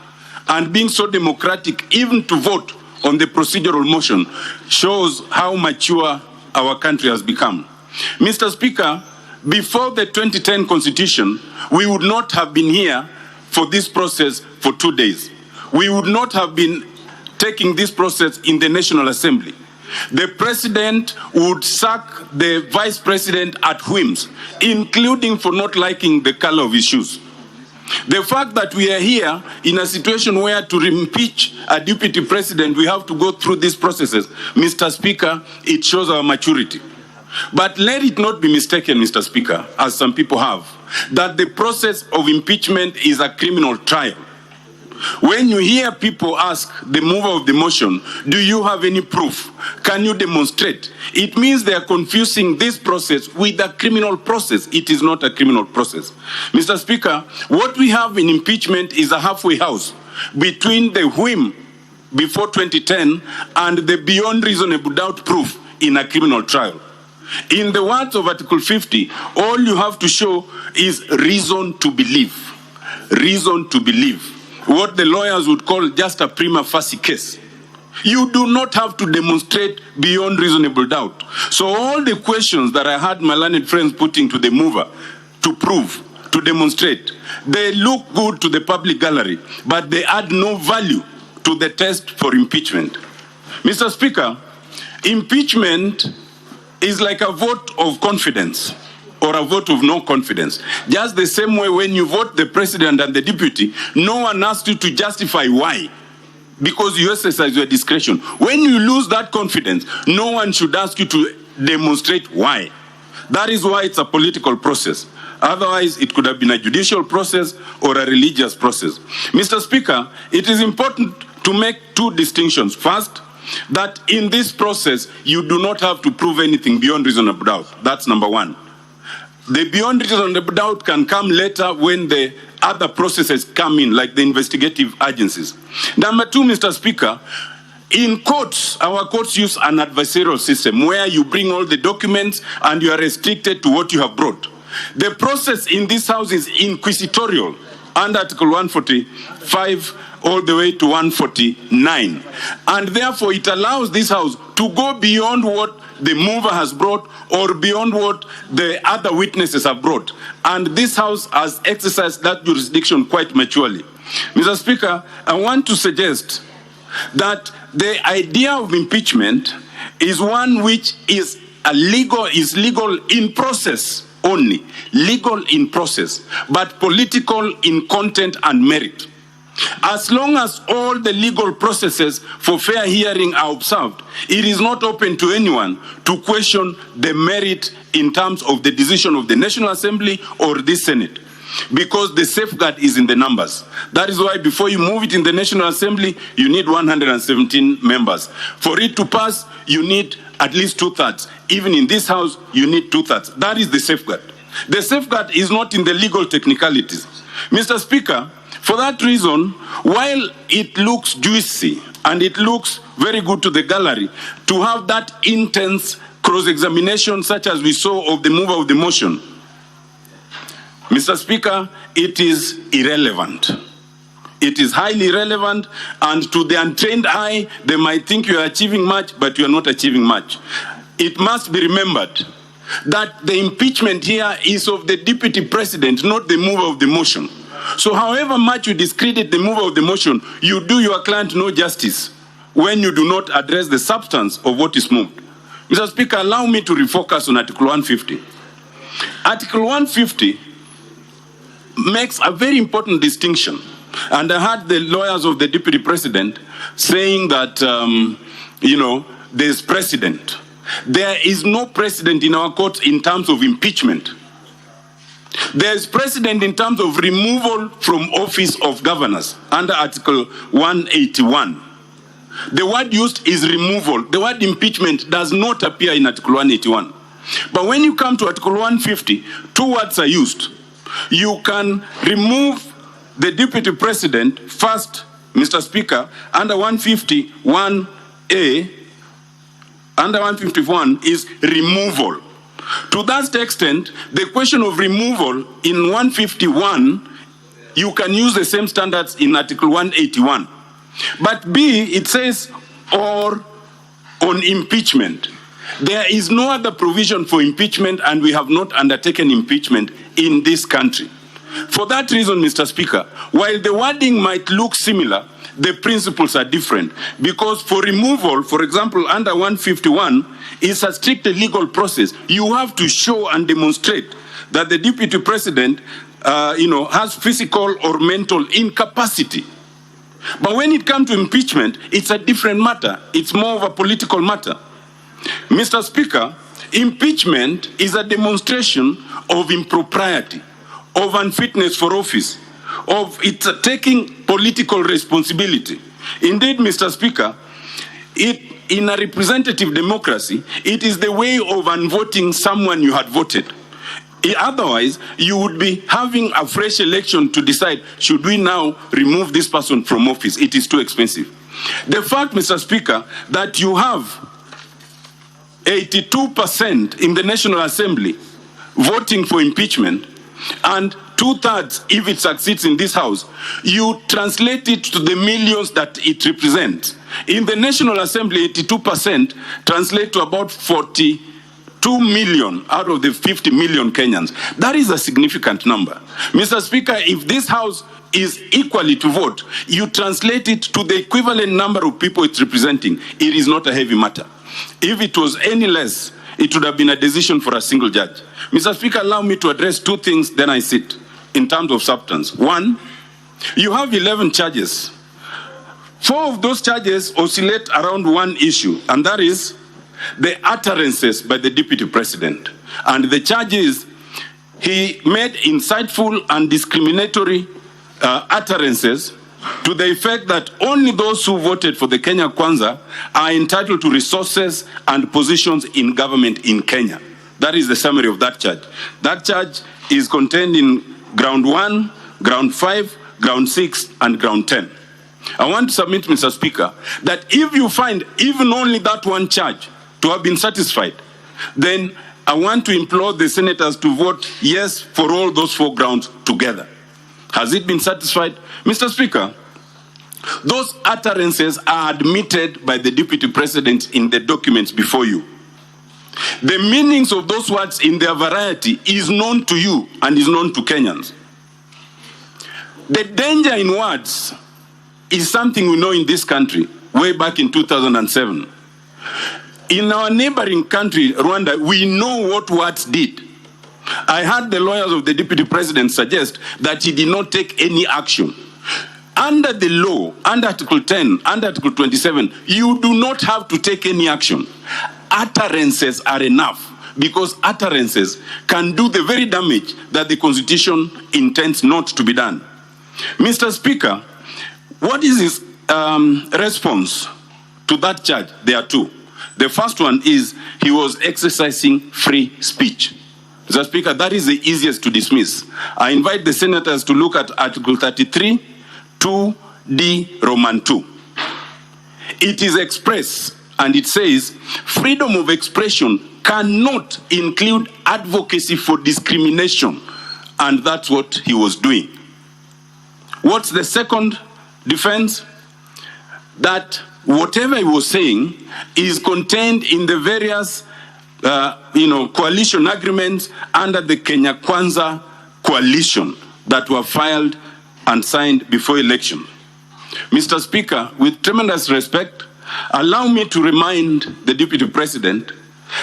and being so democratic, even to vote on the procedural motion, shows how mature our country has become. Mr. Speaker, before the 2010 Constitution, we would not have been here for this process for 2 days. We would not have been taking this process in the National Assembly. The president would sack the vice president at whims, including for not liking the color of his shoes. The fact that we are here in a situation where to impeach a deputy president, we have to go through these processes, Mr. Speaker, it shows our maturity. But let it not be mistaken, Mr. Speaker, as some people have, that the process of impeachment is a criminal trial. When you hear people ask the mover of the motion, do you have any proof? Can you demonstrate? It means they are confusing this process with a criminal process. It is not a criminal process. Mr. Speaker, what we have in impeachment is a halfway house between the whim before 2010 and the beyond reasonable doubt proof in a criminal trial. In the words of Article 50, all you have to show is reason to believe. Reason to believe. What the lawyers would call just a prima facie case. You do not have to demonstrate beyond reasonable doubt. So all the questions that I had my learned friends putting to the mover to prove, to demonstrate, they look good to the public gallery, but they add no value to the test for impeachment. Mr. Speaker, impeachment is like a vote of confidence or a vote of no confidence. Just the same way when you vote the president and the deputy, no one asks you to justify why, because you exercise your discretion. When you lose that confidence, no one should ask you to demonstrate why. That is why it's a political process. Otherwise, it could have been a judicial process or a religious process. Mr. Speaker, it is important to make two distinctions. First, that in this process, you do not have to prove anything beyond reasonable doubt. That's number one. The beyond reasonable doubt can come later when the other processes come in, like the investigative agencies. Number two, Mr. Speaker, in courts, our courts use an adversarial system where you bring all the documents and you are restricted to what you have brought. The process in this house is inquisitorial. under Article 145 all the way to 149. And therefore, it allows this House to go beyond what the mover has brought or beyond what the other witnesses have brought. And this House has exercised that jurisdiction quite maturely. Mr. Speaker, I want to suggest that the idea of impeachment is one which is legal in process only, legal in process, but political in content and merit. As long as all the legal processes for fair hearing are observed, it is not open to anyone to question the merit in terms of the decision of the National Assembly or the Senate, because the safeguard is in the numbers. That is why before you move it in the National Assembly, you need 117 members. For it to pass, you need at least 2/3. Even in this House, you need 2/3. That is the safeguard. The safeguard is not in the legal technicalities. Mr. Speaker, for that reason, while it looks juicy and it looks very good to the gallery to have that intense cross-examination such as we saw of the mover of the motion, Mr. Speaker, it is irrelevant. It is highly irrelevant, and to the untrained eye, they might think you are achieving much, but you are not achieving much. It must be remembered that the impeachment here is of the Deputy President, not the mover of the motion. So however much you discredit the mover of the motion, you do your client no justice when you do not address the substance of what is moved. Mr. Speaker, allow me to refocus on Article 150. Article 150 makes a very important distinction. And I heard the lawyers of the Deputy President saying that, there's precedent. There is no precedent in our courts in terms of impeachment. There is precedent in terms of removal from office of governors under Article 181. The word used is removal. The word impeachment does not appear in Article 181. But when you come to Article 150, two words are used. You can remove the Deputy President first, Mr. Speaker, under 151A, under 151 is removal. To that extent, the question of removal in 151, you can use the same standards in Article 181. But B, it says, or on impeachment. There is no other provision for impeachment, and we have not undertaken impeachment in this country. For that reason, Mr. Speaker, while the wording might look similar, the principles are different. Because for removal, for example, under 151, it's a strict legal process. You have to show and demonstrate that the Deputy President, has physical or mental incapacity. But when it comes to impeachment, it's a different matter. It's more of a political matter. Mr. Speaker, impeachment is a demonstration of impropriety, of unfitness for office, of it taking political responsibility. Indeed, Mr. Speaker, in a representative democracy, it is the way of unvoting someone you had voted. Otherwise, you would be having a fresh election to decide, should we now remove this person from office? It is too expensive. The fact, Mr. Speaker, that you have 82% in the National Assembly voting for impeachment and 2/3 if it succeeds in this House, you translate it to the millions that it represents. In the National Assembly, 82% translate to about 42 million out of the 50 million Kenyans. That is a significant number. Mr. Speaker, if this House is equally to vote, you translate it to the equivalent number of people it's representing. It is not a heavy matter. If it was any less, it would have been a decision for a single judge. Mr. Speaker, allow me to address two things, then I sit, in terms of substance. One, you have 11 charges. 4 of those charges oscillate around one issue, and that is the utterances by the Deputy President. And the charge is he made insightful and discriminatory utterances to the effect that only those who voted for the Kenya Kwanza are entitled to resources and positions in government in Kenya. That is the summary of that charge. That charge is contained in Ground 1, Ground 5, Ground 6, and Ground 10. I want to submit, Mr. Speaker, that if you find even only that one charge to have been satisfied, then I want to implore the senators to vote yes for all those 4 grounds together. Has it been satisfied? Mr. Speaker, those utterances are admitted by the Deputy President in the documents before you. The meanings of those words in their variety is known to you and is known to Kenyans. The danger in words is something we know in this country way back in 2007. In our neighboring country, Rwanda, we know what words did. I heard the lawyers of the Deputy President suggest that he did not take any action. Under the law, under Article 10, under Article 27, you do not have to take any action. Utterances are enough, because utterances can do the very damage that the Constitution intends not to be done. Mr. Speaker, what is his response to that charge? There are two. The first one is he was exercising free speech. Mr. Speaker, that is the easiest to dismiss. I invite the senators to look at Article 33, 2D, Roman 2. It is express, and it says, freedom of expression cannot include advocacy for discrimination, and that's what he was doing. What's the second defense? That whatever he was saying is contained in the various coalition agreements under the Kenya Kwanza coalition that were filed and signed before election. Mr. Speaker, with tremendous respect, allow me to remind the Deputy President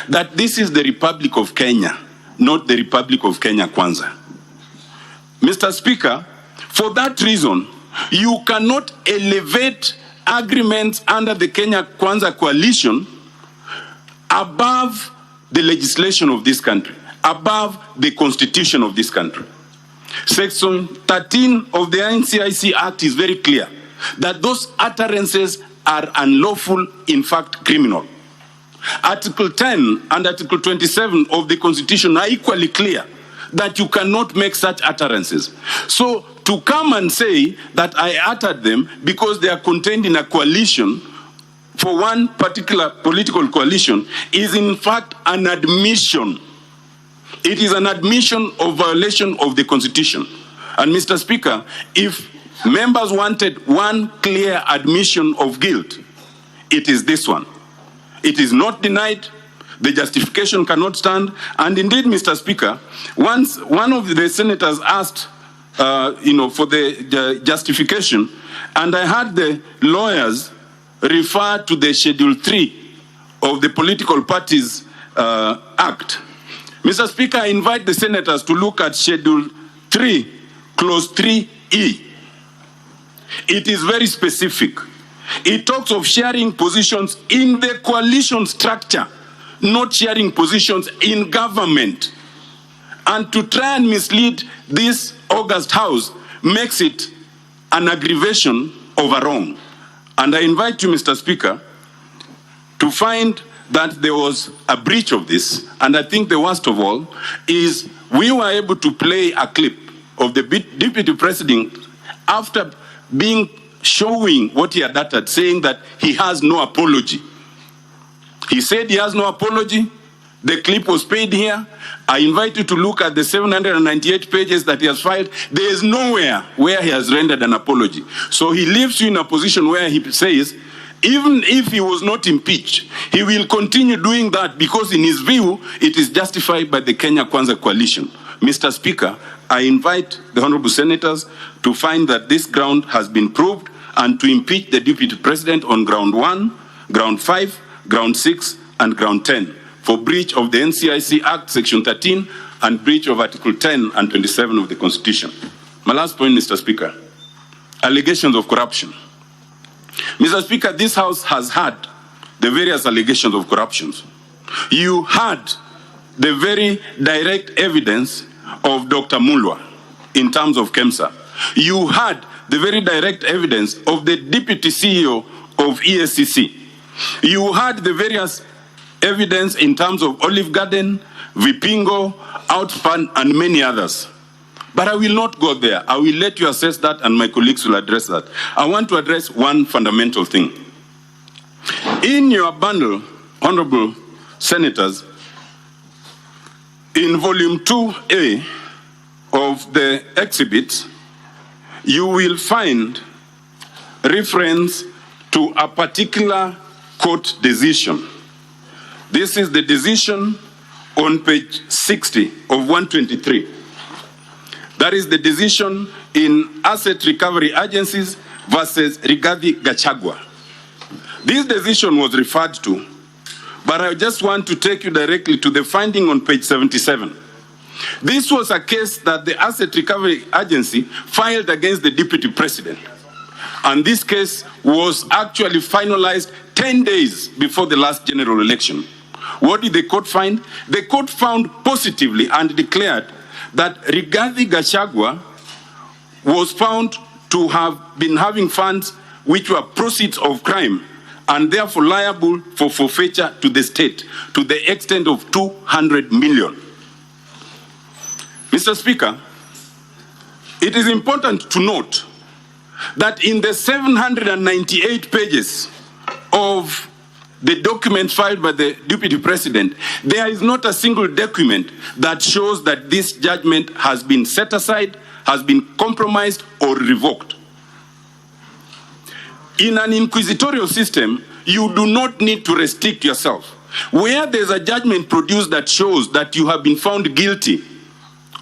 that this is the Republic of Kenya, not the Republic of Kenya Kwanza. Mr. Speaker, for that reason, you cannot elevate agreements under the Kenya Kwanza coalition above the legislation of this country, above the constitution of this country. Section 13 of the NCIC Act is very clear that those utterances are unlawful, in fact criminal. Article 10 and Article 27 of the Constitution are equally clear that you cannot make such utterances. So to come and say that I uttered them because they are contained in a coalition for one particular political coalition is in fact an admission. It is an admission of violation of the Constitution. And Mr. Speaker, if members wanted one clear admission of guilt, it is this one. It is not denied. The justification cannot stand. And indeed, Mr. Speaker, once one of the senators asked for the justification, and I heard the lawyers refer to the Schedule 3 of the Political Parties Act. Mr. Speaker, I invite the senators to look at Schedule 3, Clause 3E. It is very specific. It talks of sharing positions in the coalition structure, not sharing positions in government. And to try and mislead this august House makes it an aggravation of a wrong. And I invite you, Mr. Speaker, to find that there was a breach of this. And I think the worst of all is we were able to play a clip of the Deputy President after showing what he had uttered, saying that he has no apology. He said he has no apology. The clip was played here. I invite you to look at the 798 pages that he has filed. There is nowhere where he has rendered an apology. So he leaves you in a position where he says, even if he was not impeached, he will continue doing that because in his view, it is justified by the Kenya Kwanza coalition. Mr. Speaker, I invite the honorable senators to find that this ground has been proved and to impeach the Deputy President on ground 1, ground 5, ground 6, and ground 10 for breach of the NCIC Act, Section 13, and breach of Article 10 and 27 of the Constitution. My last point, Mr. Speaker, allegations of corruption. Mr. Speaker, this House has had the various allegations of corruptions. You had the very direct evidence of Dr. Mulwa in terms of KEMSA. You had the very direct evidence of the Deputy CEO of ESCC. You had the various evidence in terms of Olive Garden, Vipingo, Outspan, and many others. But I will not go there. I will let you assess that, and my colleagues will address that. I want to address one fundamental thing. In your bundle, honorable senators, in volume 2A of the exhibits, you will find reference to a particular court decision. This is the decision on page 60 of 123. That is the decision in Asset Recovery Agencies versus Rigathi Gachagua. This decision was referred to, but I just want to take you directly to the finding on page 77. This was a case that the Asset Recovery Agency filed against the Deputy President. And this case was actually finalized 10 days before the last general election. What did the court find? The court found positively and declared that Rigathi Gachagua was found to have been having funds which were proceeds of crime and therefore liable for forfeiture to the state to the extent of 200 million. Mr. Speaker, it is important to note that in the 798 pages of the document filed by the Deputy President, there is not a single document that shows that this judgment has been set aside, has been compromised, or revoked. In an inquisitorial system, you do not need to restrict yourself. Where there's a judgment produced that shows that you have been found guilty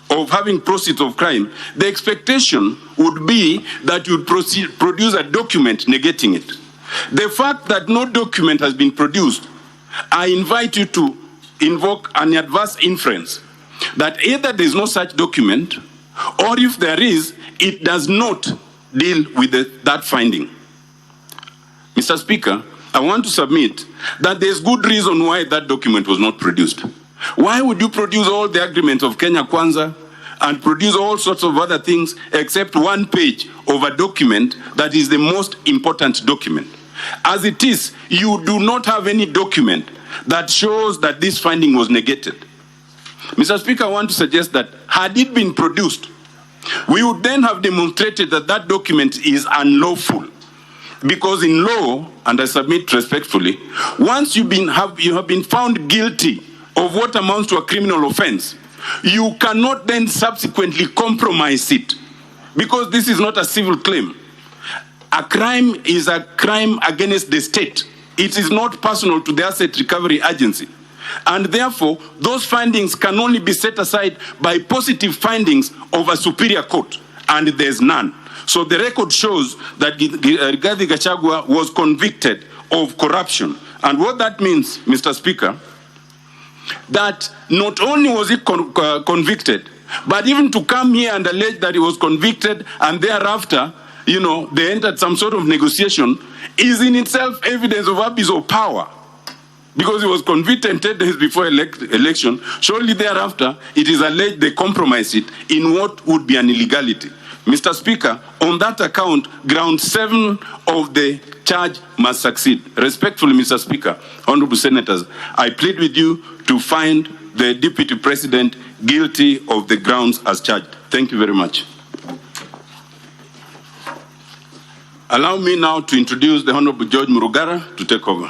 of having proceeds of crime, the expectation would be that you produce a document negating it. The fact that no document has been produced, I invite you to invoke an adverse inference that either there is no such document, or if there is, it does not deal with that finding. Mr. Speaker, I want to submit that there's good reason why that document was not produced. Why would you produce all the agreements of Kenya Kwanza and produce all sorts of other things except one page of a document that is the most important document? As it is, you do not have any document that shows that this finding was negated. Mr. Speaker, I want to suggest that had it been produced, we would then have demonstrated that that document is unlawful. Because in law, and I submit respectfully, once you have been found guilty of what amounts to a criminal offense, you cannot then subsequently compromise it, because this is not a civil claim. A crime is a crime against the state. It is not personal to the Asset Recovery Agency. And therefore, those findings can only be set aside by positive findings of a superior court, and there's none. So the record shows that Rigathi Gachagua was convicted of corruption. And what that means, Mr. Speaker, that not only was he convicted, but even to come here and allege that he was convicted and thereafter, they entered some sort of negotiation is in itself evidence of abuse of power. Because he was convicted 10 days before election, shortly thereafter, it is alleged they compromised it in what would be an illegality. Mr. Speaker, on that account, ground 7 of the charge must succeed. Respectfully, Mr. Speaker, honorable senators, I plead with you to find the Deputy President guilty of the grounds as charged. Thank you very much. Allow me now to introduce the Honorable George Murugara to take over.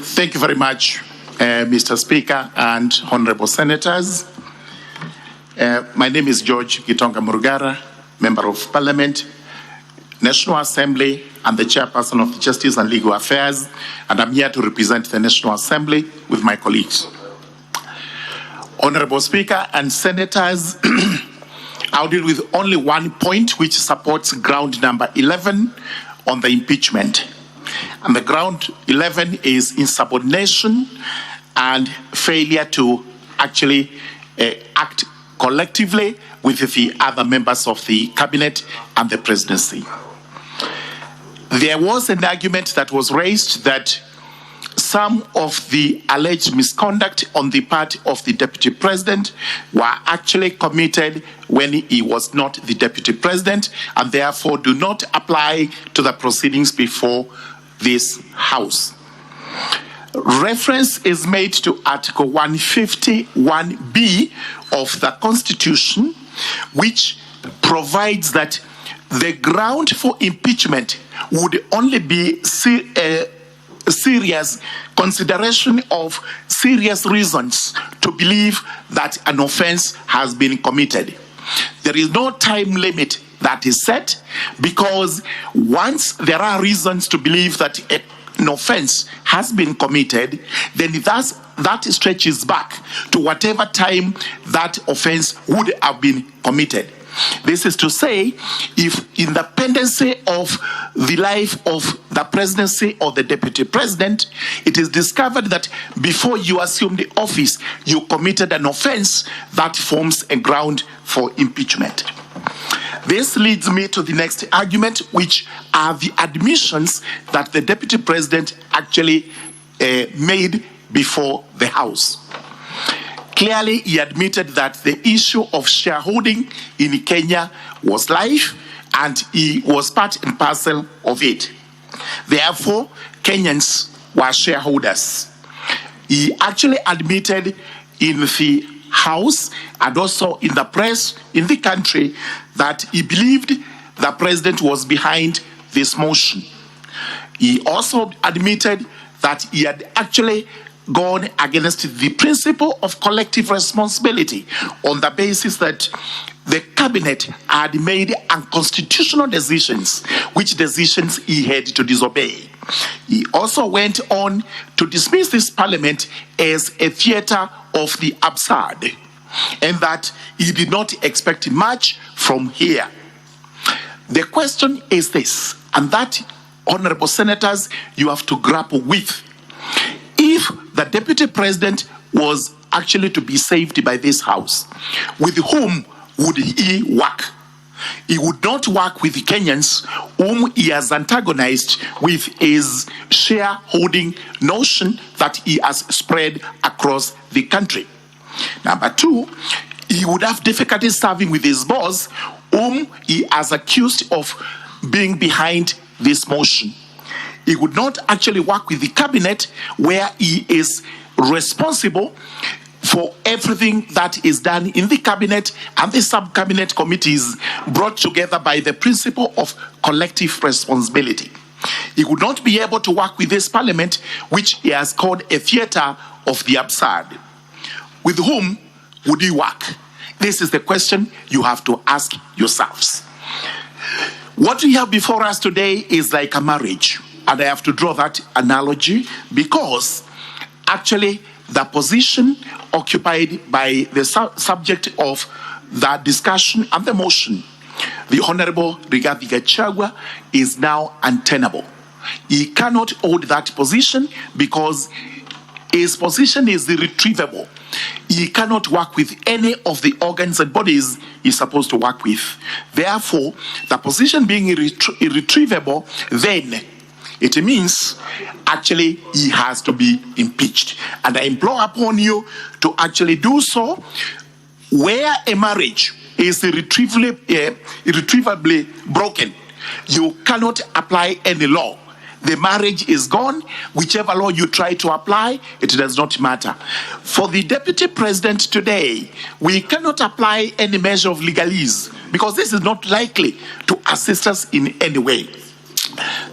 Thank you very much, Mr. Speaker and honorable senators. My name is George Gitonga Murugara, Member of Parliament, National Assembly, and the Chairperson of Justice and Legal Affairs, and I'm here to represent the National Assembly with my colleagues. Honorable Speaker and senators, I'll deal with only one point which supports ground number 11 on the impeachment. And the ground 11 is insubordination and failure to actually act collectively with the other members of the cabinet and the presidency. There was an argument that was raised that some of the alleged misconduct on the part of the deputy president were actually committed when he was not the deputy president and therefore do not apply to the proceedings before this House. Reference is made to Article 151B of the Constitution, which provides that the ground for impeachment would only be serious consideration of serious reasons to believe that an offense has been committed. There is no time limit that is set, because once there are reasons to believe that an offense has been committed, then that stretches back to whatever time that offense would have been committed. This is to say, if in the pendency of the life of the presidency or the deputy president, it is discovered that before you assume the office, you committed an offense, that forms a ground for impeachment. This leads me to the next argument, which are the admissions that the deputy president actually made before the House. Clearly, he admitted that the issue of shareholding in Kenya was live, and he was part and parcel of it. Therefore, Kenyans were shareholders. He actually admitted in the House and also in the press in the country that he believed the president was behind this motion. He also admitted that he had actually gone against the principle of collective responsibility on the basis that the cabinet had made unconstitutional decisions, which decisions he had to disobey. He also went on to dismiss this parliament as a theater of the absurd, and that he did not expect much from here. The question is this, and that, honorable senators, you have to grapple with. If the deputy president was actually to be saved by this House, with whom would he work? He would not work with the Kenyans whom he has antagonized with his shareholding notion that he has spread across the country. Number two, he would have difficulty serving with his boss, whom he has accused of being behind this motion. He would not actually work with the cabinet, where he is responsible for everything that is done in the cabinet and the sub-cabinet committees brought together by the principle of collective responsibility. He would not be able to work with this parliament, which he has called a theater of the absurd. With whom would he work? This is the question you have to ask yourselves. What we have before us today is like a marriage. And I have to draw that analogy because actually the position occupied by the subject of the discussion and the motion, the Honorable Rigathi Gachagua, is now untenable. He cannot hold that position because his position is irretrievable. He cannot work with any of the organs and bodies he's supposed to work with. Therefore, the position being irretrievable, then it means actually he has to be impeached. And I implore upon you to actually do so. Where a marriage is irretrievably broken, you cannot apply any law. The marriage is gone. Whichever law you try to apply, it does not matter. For the deputy president today, we cannot apply any measure of legalese because this is not likely to assist us in any way.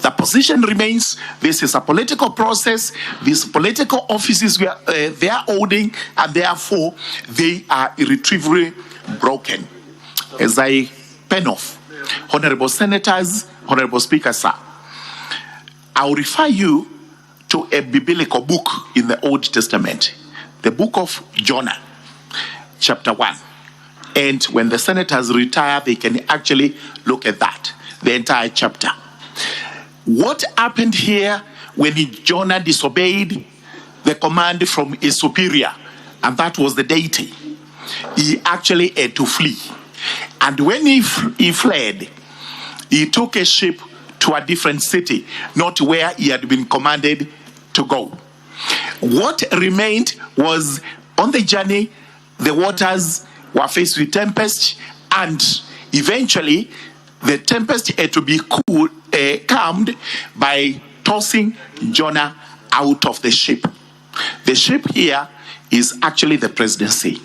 The position remains, this is a political process, these political offices they are holding, and therefore they are irretrievably broken. As I pen off, honorable senators, honorable speaker, sir, I'll refer you to a biblical book in the Old Testament, the book of Jonah, chapter 1. And when the senators retire, they can actually look at that, the entire chapter. What happened here when Jonah disobeyed the command from his superior, and that was the deity? He actually had to flee. And when he fled, he took a ship to a different city, not where he had been commanded to go. What remained was, on the journey, the waters were faced with tempest, and eventually the tempest had to be calmed by tossing Jonah out of the ship. The ship here is actually the presidency.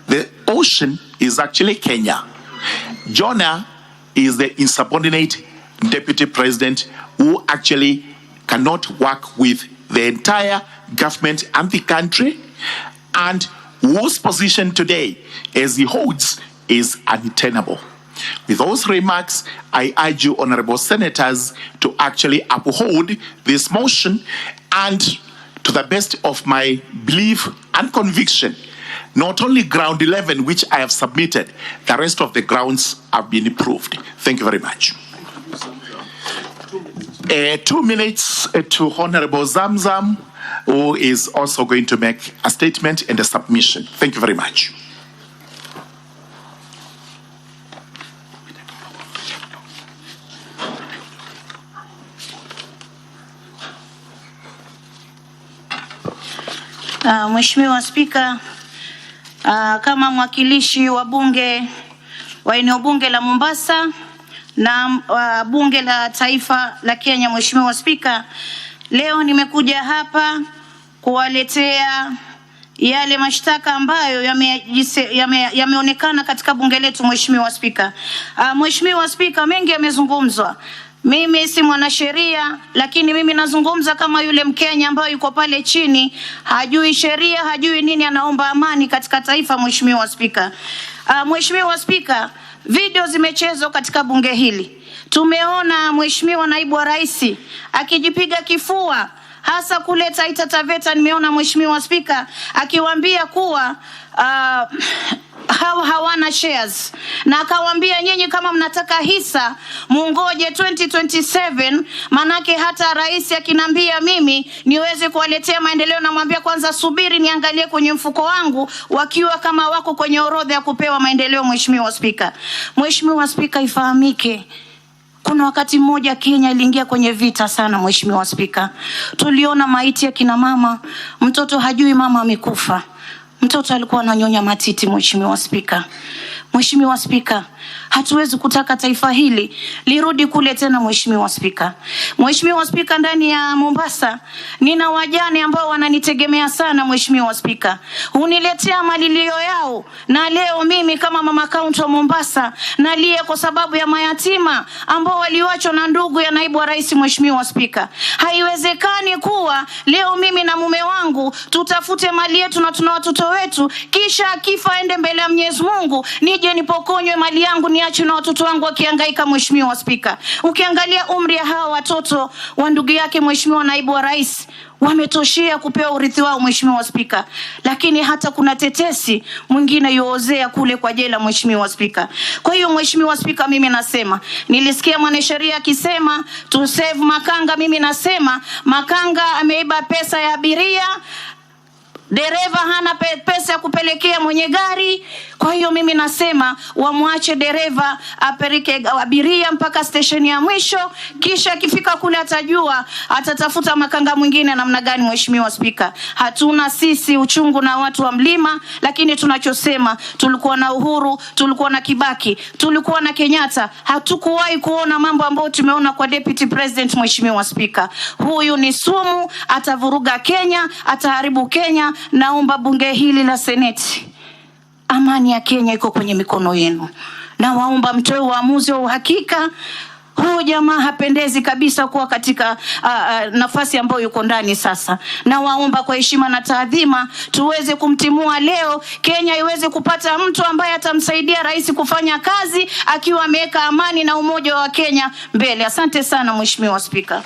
The ocean is actually Kenya. Jonah is the insubordinate deputy president who actually cannot work with the entire government and the country, and whose position today, as he holds, is untenable. With those remarks, I urge you, honorable senators, to actually uphold this motion, and to the best of my belief and conviction, not only ground 11, which I have submitted, the rest of the grounds have been approved. Thank you very much. 2 minutes to Honorable Zamzam, who is also going to make a statement and a submission. Thank you very much. Mheshimiwa Spika, kama mwakilishi wa bunge wa eneo bunge la Mombasa na bunge la taifa la Kenya, Mheshimiwa Spika, leo nimekuja hapa kuwaletea yale mashtaka ambayo yameonekana katika bunge letu. Mheshimiwa Spika, Mheshimiwa Spika, mengi yamezungumzwa. Mimi si mwanasheria, lakini mimi nazungumza kama yule Mkenya ambaye yuko pale chini, hajui sheria, hajui nini, anaomba amani katika taifa. Mheshimiwa Spika, Mheshimiwa Spika, video zimechezwa katika bunge hili. Tumeona Mheshimiwa Naibu wa Rais akijipiga kifua, hasa kule Taita Taveta. Nimeona Mheshimiwa Spika akiwaambia kuwa hawana shares, na akawaambia nyinyi kama mnataka hisa muongoje 2027, manake hata rais akinambia mimi niweze kuwaletea maendeleo, na mwambia kwanza subiri niangalie kwenye mfuko wangu wakiwa kama wako kwenye orodha ya kupewa maendeleo. Mheshimiwa Spika, Mheshimiwa Spika, ifahamike kuna wakati mmoja Kenya iliingia kwenye vita sana. Mheshimiwa Spika, tuliona maiti ya kina mama, mtoto hajui mama amekufa, mtoto alikuwa ananyonya matiti. Mheshimiwa Spika, Mheshimiwa Spika, hatuwezi kutaka taifa hili lirudi kule tena. Mheshimiwa Spika, Mheshimiwa Spika, ndani ya Mombasa nina wajane ambao wananitegemea sana. Mheshimiwa Spika, uniletea malilio yao, na leo mimi kama mama kaunti wa Mombasa nalia kwa sababu ya mayatima ambao waliachwa na ndugu ya naibu wa rais. Mheshimiwa Spika, haiwezekani kuwa leo mimi na mume wangu tutafute mali yetu na tuna watoto wetu, kisha akifa ende mbele ya Mwenyezi Mungu nije nipokonywe mali yangu, niache na watoto wangu wakihangaika. Mheshimiwa Spika, ukiangalia umri ya hawa watoto wa ndugu yake Mheshimiwa naibu wa rais, wametoshea kupewa urithi wao. Mheshimiwa Spika, lakini hata kuna tetesi mwingine yoozea kule kwa jela. Mheshimiwa Spika, kwa hiyo Mheshimiwa Spika, mimi nasema, nilisikia mwanasheria akisema to save makanga. Mimi nasema makanga ameiba pesa ya abiria, dereva hana pesa ya kupelekea mwenye gari. Kwa hiyo mimi nasema wamwache dereva apeleke abiria mpaka station ya mwisho, kisha akifika kule atajua atatafuta makanga mwingine namna gani. Mheshimiwa Spika, hatuna sisi uchungu na watu wa mlima, lakini tunachosema tulikuwa na Uhuru, tulikuwa na Kibaki, tulikuwa na Kenyatta, hatukuwahi kuona mambo ambayo tumeona kwa deputy president. Mheshimiwa Spika, huyu ni sumu, atavuruga Kenya, ataharibu Kenya. Naomba bunge hili la Senate, amani ya Kenya iko kwenye mikono yenu, na waomba mtoe uamuzi wa uhakika. Huyu jamaa hapendezi kabisa kuwa katika nafasi ambayo yuko ndani sasa, na waomba kwa heshima na taadhima tuweze kumtimua leo, Kenya iweze kupata mtu ambaye atamsaidia rais kufanya kazi akiwa ameweka amani na umoja wa Kenya mbele. Asante sana Mheshimiwa Spika.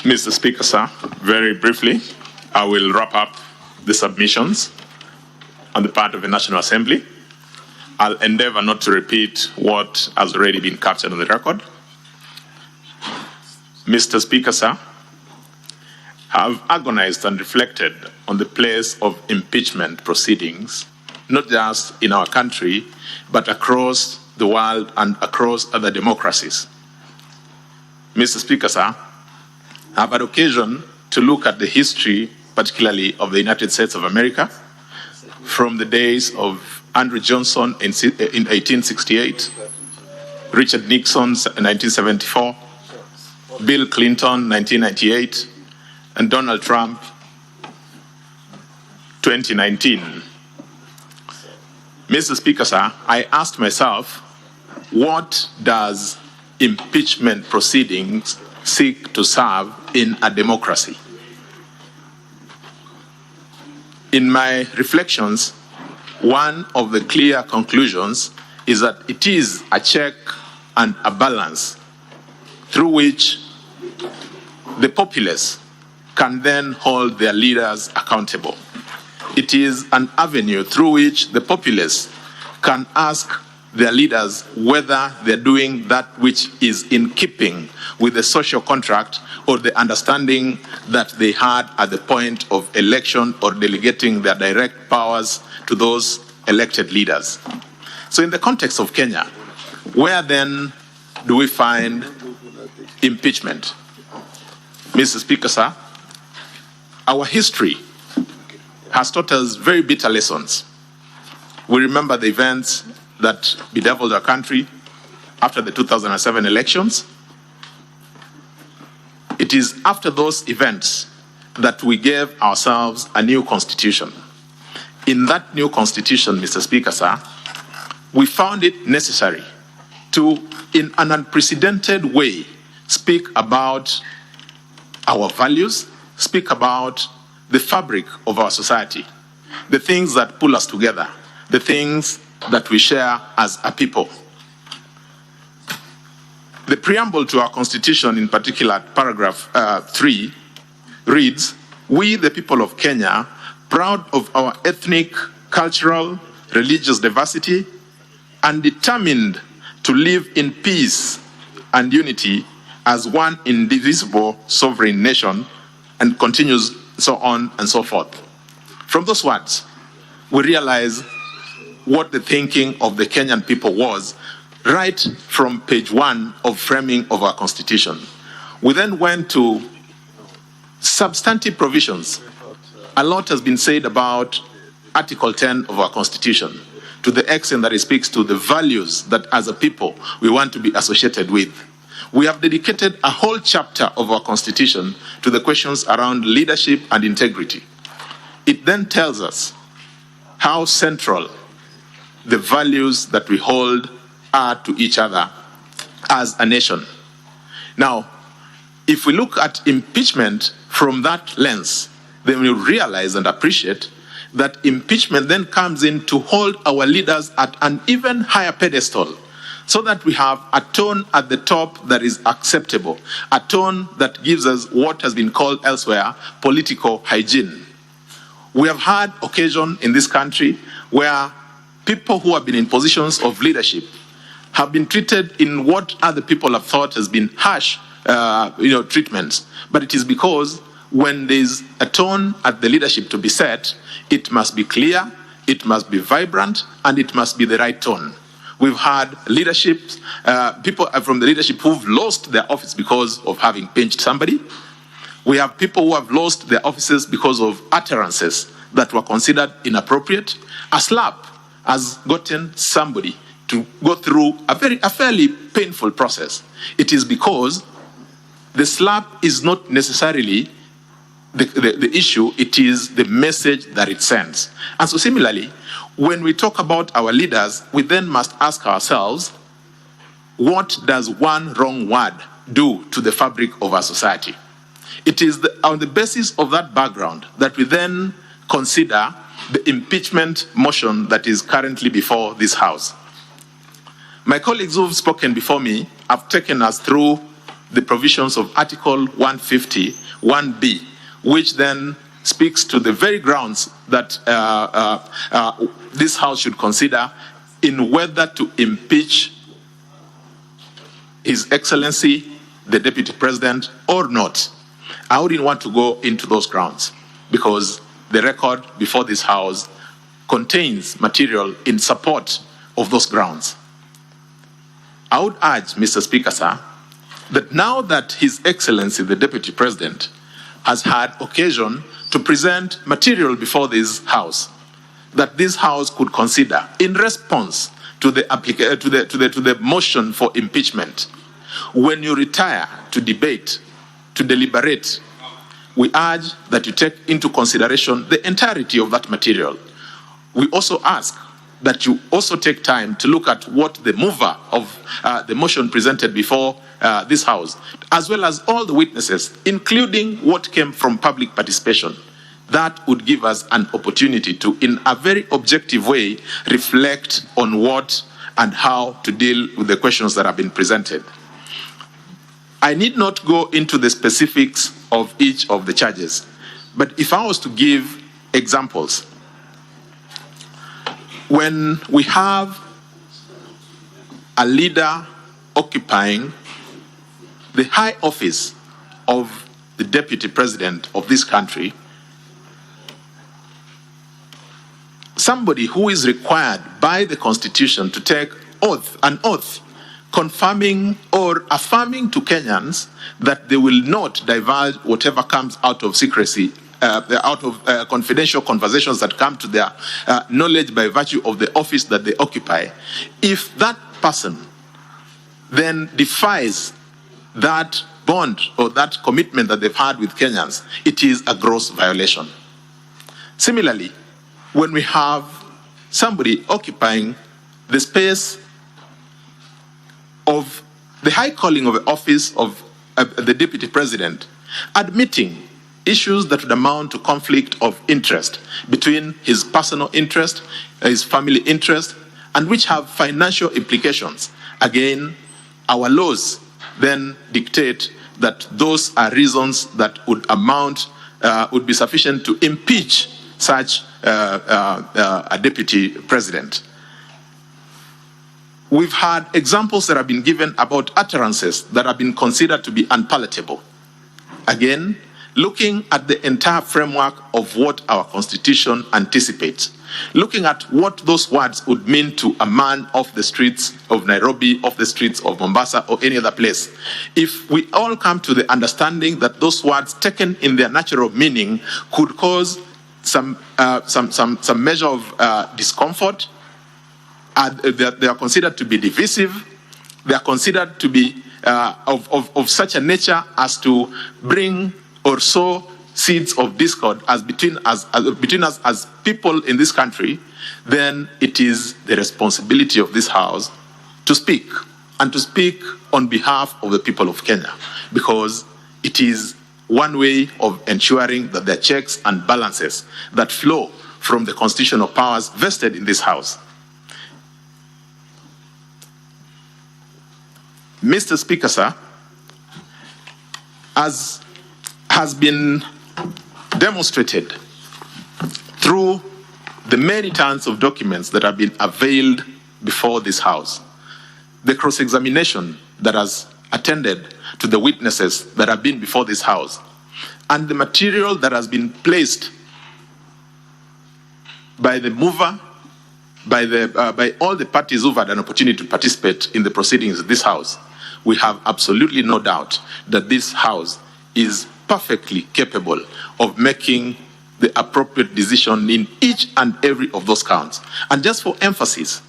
Mr. Speaker, sir, very briefly, I will wrap up the submissions on the part of the National Assembly. I'll endeavor not to repeat what has already been captured on the record. Mr. Speaker, sir, I've agonized and reflected on the place of impeachment proceedings, not just in our country, but across the world and across other democracies. Mr. Speaker, sir, I've had occasion to look at the history, particularly of the United States of America, from the days of Andrew Johnson in 1868, Richard Nixon in 1974, Bill Clinton 1998, and Donald Trump 2019. Mr. Speaker, sir, I asked myself, what does impeachment proceedings seek to serve in a democracy? In my reflections, one of the clear conclusions is that it is a check and a balance through which the populace can then hold their leaders accountable. It is an avenue through which the populace can ask their leaders whether they're doing that which is in keeping with the social contract or the understanding that they had at the point of election or delegating their direct powers to those elected leaders. So in the context of Kenya, where then do we find impeachment? Mr. Speaker, sir, our history has taught us very bitter lessons. We remember the events that bedeviled our country after the 2007 elections. It is after those events that we gave ourselves a new constitution. In that new constitution, Mr. Speaker, sir, we found it necessary to, in an unprecedented way, speak about our values, speak about the fabric of our society, the things that pull us together, the things that we share as a people. The preamble to our constitution, in particular paragraph 3, reads, "We, the people of Kenya, proud of our ethnic, cultural, religious diversity, and determined to live in peace and unity as one indivisible sovereign nation," and continues so on and so forth. From those words, we realize what the thinking of the Kenyan people was right from page 1 of framing of our constitution. We then went to substantive provisions. A lot has been said about Article 10 of our constitution, to the extent that it speaks to the values that as a people we want to be associated with. We have dedicated a whole chapter of our constitution to the questions around leadership and integrity. It then tells us how central the values that we hold are to each other as a nation. Now, if we look at impeachment from that lens, then we realize and appreciate that impeachment then comes in to hold our leaders at an even higher pedestal, so that we have a tone at the top that is acceptable, a tone that gives us what has been called elsewhere political hygiene. We have had occasion in this country where people who have been in positions of leadership have been treated in what other people have thought has been harsh treatments. But it is because when there's a tone at the leadership to be set, it must be clear, it must be vibrant, and it must be the right tone. We've had leadership, people from the leadership who've lost their office because of having pinched somebody. We have people who have lost their offices because of utterances that were considered inappropriate. A slap has gotten somebody to go through a fairly painful process. It is because the slap is not necessarily the issue, it is the message that it sends. And so similarly, when we talk about our leaders, we then must ask ourselves, what does one wrong word do to the fabric of our society? It is on the basis of that background that we then consider the impeachment motion that is currently before this House. My colleagues who have spoken before me have taken us through the provisions of Article 150, 1B, which then speaks to the very grounds that this House should consider in whether to impeach His Excellency, the Deputy President, or not. I wouldn't want to go into those grounds because the record before this House contains material in support of those grounds. I would urge, Mr. Speaker, sir, that now that His Excellency, the Deputy President, has had occasion to present material before this House, that this House could consider in response to the motion for impeachment. When you retire to debate, to deliberate, we urge that you take into consideration the entirety of that material. We also ask that you also take time to look at what the mover of the motion presented before this House, as well as all the witnesses, including what came from public participation. That would give us an opportunity to, in a very objective way, reflect on what and how to deal with the questions that have been presented. I need not go into the specifics of each of the charges, but if I was to give examples, when we have a leader occupying the high office of the deputy president of this country, somebody who is required by the Constitution to take an oath, confirming or affirming to Kenyans that they will not divulge whatever comes out of secrecy, out of confidential conversations that come to their knowledge by virtue of the office that they occupy. If that person then defies that bond or that commitment that they've had with Kenyans, it is a gross violation. Similarly, when we have somebody occupying the space of the high calling of the office of the deputy president, admitting issues that would amount to conflict of interest between his personal interest, his family interest, and which have financial implications. Again, our laws then dictate that those are reasons that would would be sufficient to impeach such a deputy president. We've had examples that have been given about utterances that have been considered to be unpalatable. Again, looking at the entire framework of what our Constitution anticipates, looking at what those words would mean to a man off the streets of Nairobi, off the streets of Mombasa, or any other place. If we all come to the understanding that those words taken in their natural meaning could cause some measure of discomfort, they are considered to be divisive, they are considered to be of such a nature as to bring or sow seeds of discord between us as people in this country, then it is the responsibility of this House to speak, and to speak on behalf of the people of Kenya, because it is one way of ensuring that there are checks and balances that flow from the constitutional powers vested in this House. Mr. Speaker, sir, as has been demonstrated through the many tons of documents that have been availed before this House, the cross-examination that has attended to the witnesses that have been before this House, and the material that has been placed by the mover, by all the parties who've had an opportunity to participate in the proceedings of this House, we have absolutely no doubt that this House is perfectly capable of making the appropriate decision in each and every of those counts. And just for emphasis,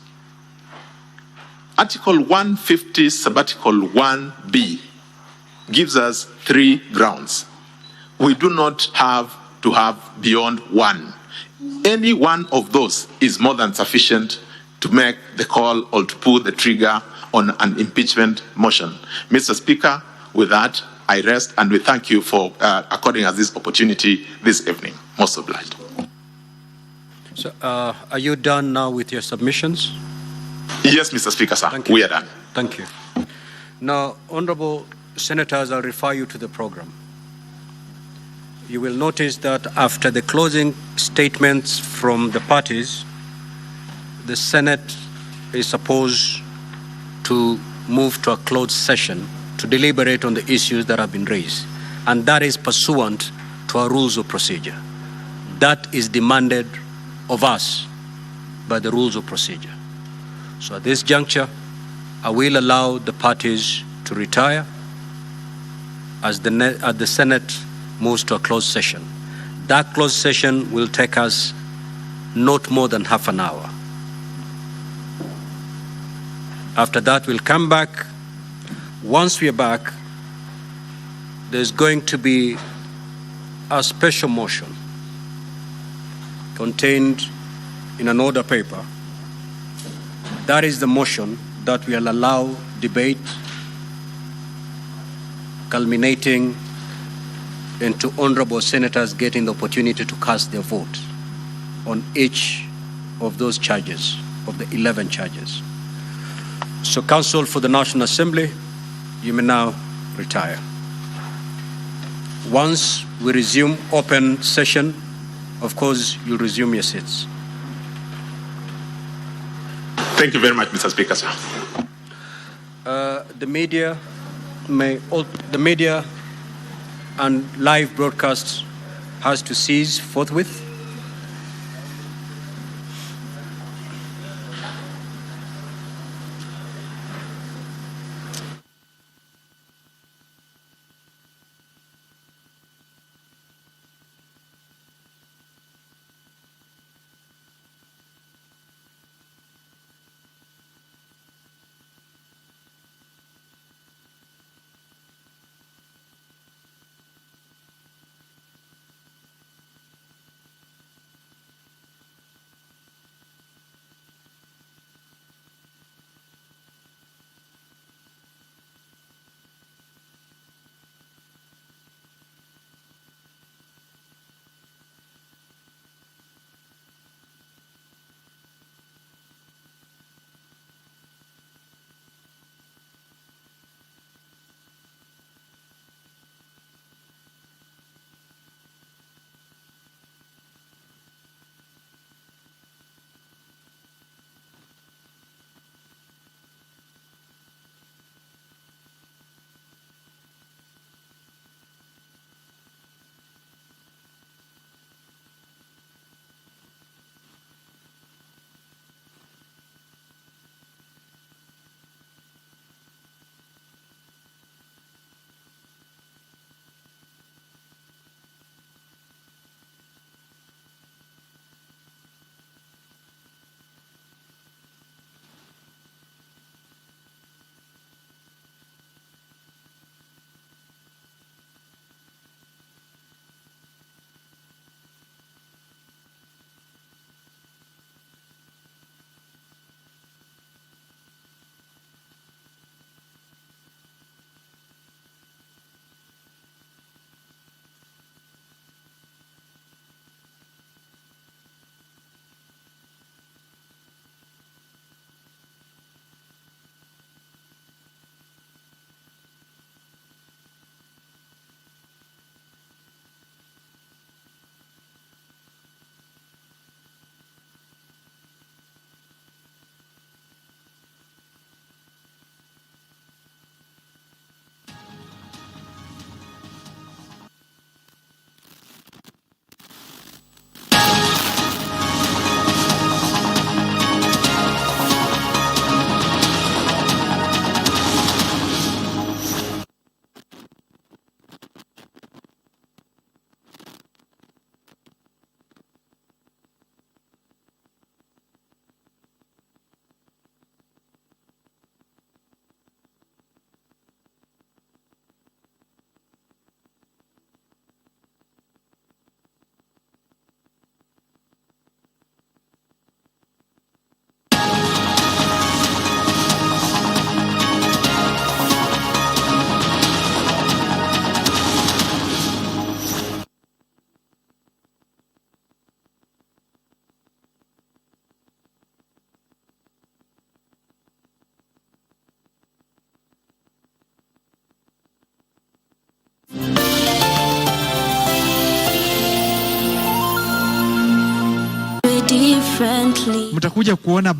Article 150, Subarticle 1B gives us 3 grounds. We do not have to have beyond 1. Any one of those is more than sufficient to make the call or to pull the trigger on an impeachment motion. Mr. Speaker, with that, I rest, and we thank you for according us this opportunity this evening. Most obliged. So, are you done now with your submissions? Yes, Mr. Speaker, sir. We are done. Thank you. Now, honorable senators, I'll refer you to the program. You will notice that after the closing statements from the parties, the Senate is supposed to move to a closed session to deliberate on the issues that have been raised. And that is pursuant to our rules of procedure. That is demanded of us by the rules of procedure. So at this juncture, I will allow the parties to retire as the Senate moves to a closed session. That closed session will take us not more than half an hour. After that, we'll come back. Once we are back, there's going to be a special motion contained in an order paper. That is the motion that will allow debate culminating into honorable senators getting the opportunity to cast their vote on each of those charges, of the 11 charges. So, Counsel for the National Assembly, you may now retire. Once we resume open session, of course, you'll resume your seats. Thank you very much, Mr. Speaker, sir. The media and live broadcast has to cease forthwith. Mtakuja kuona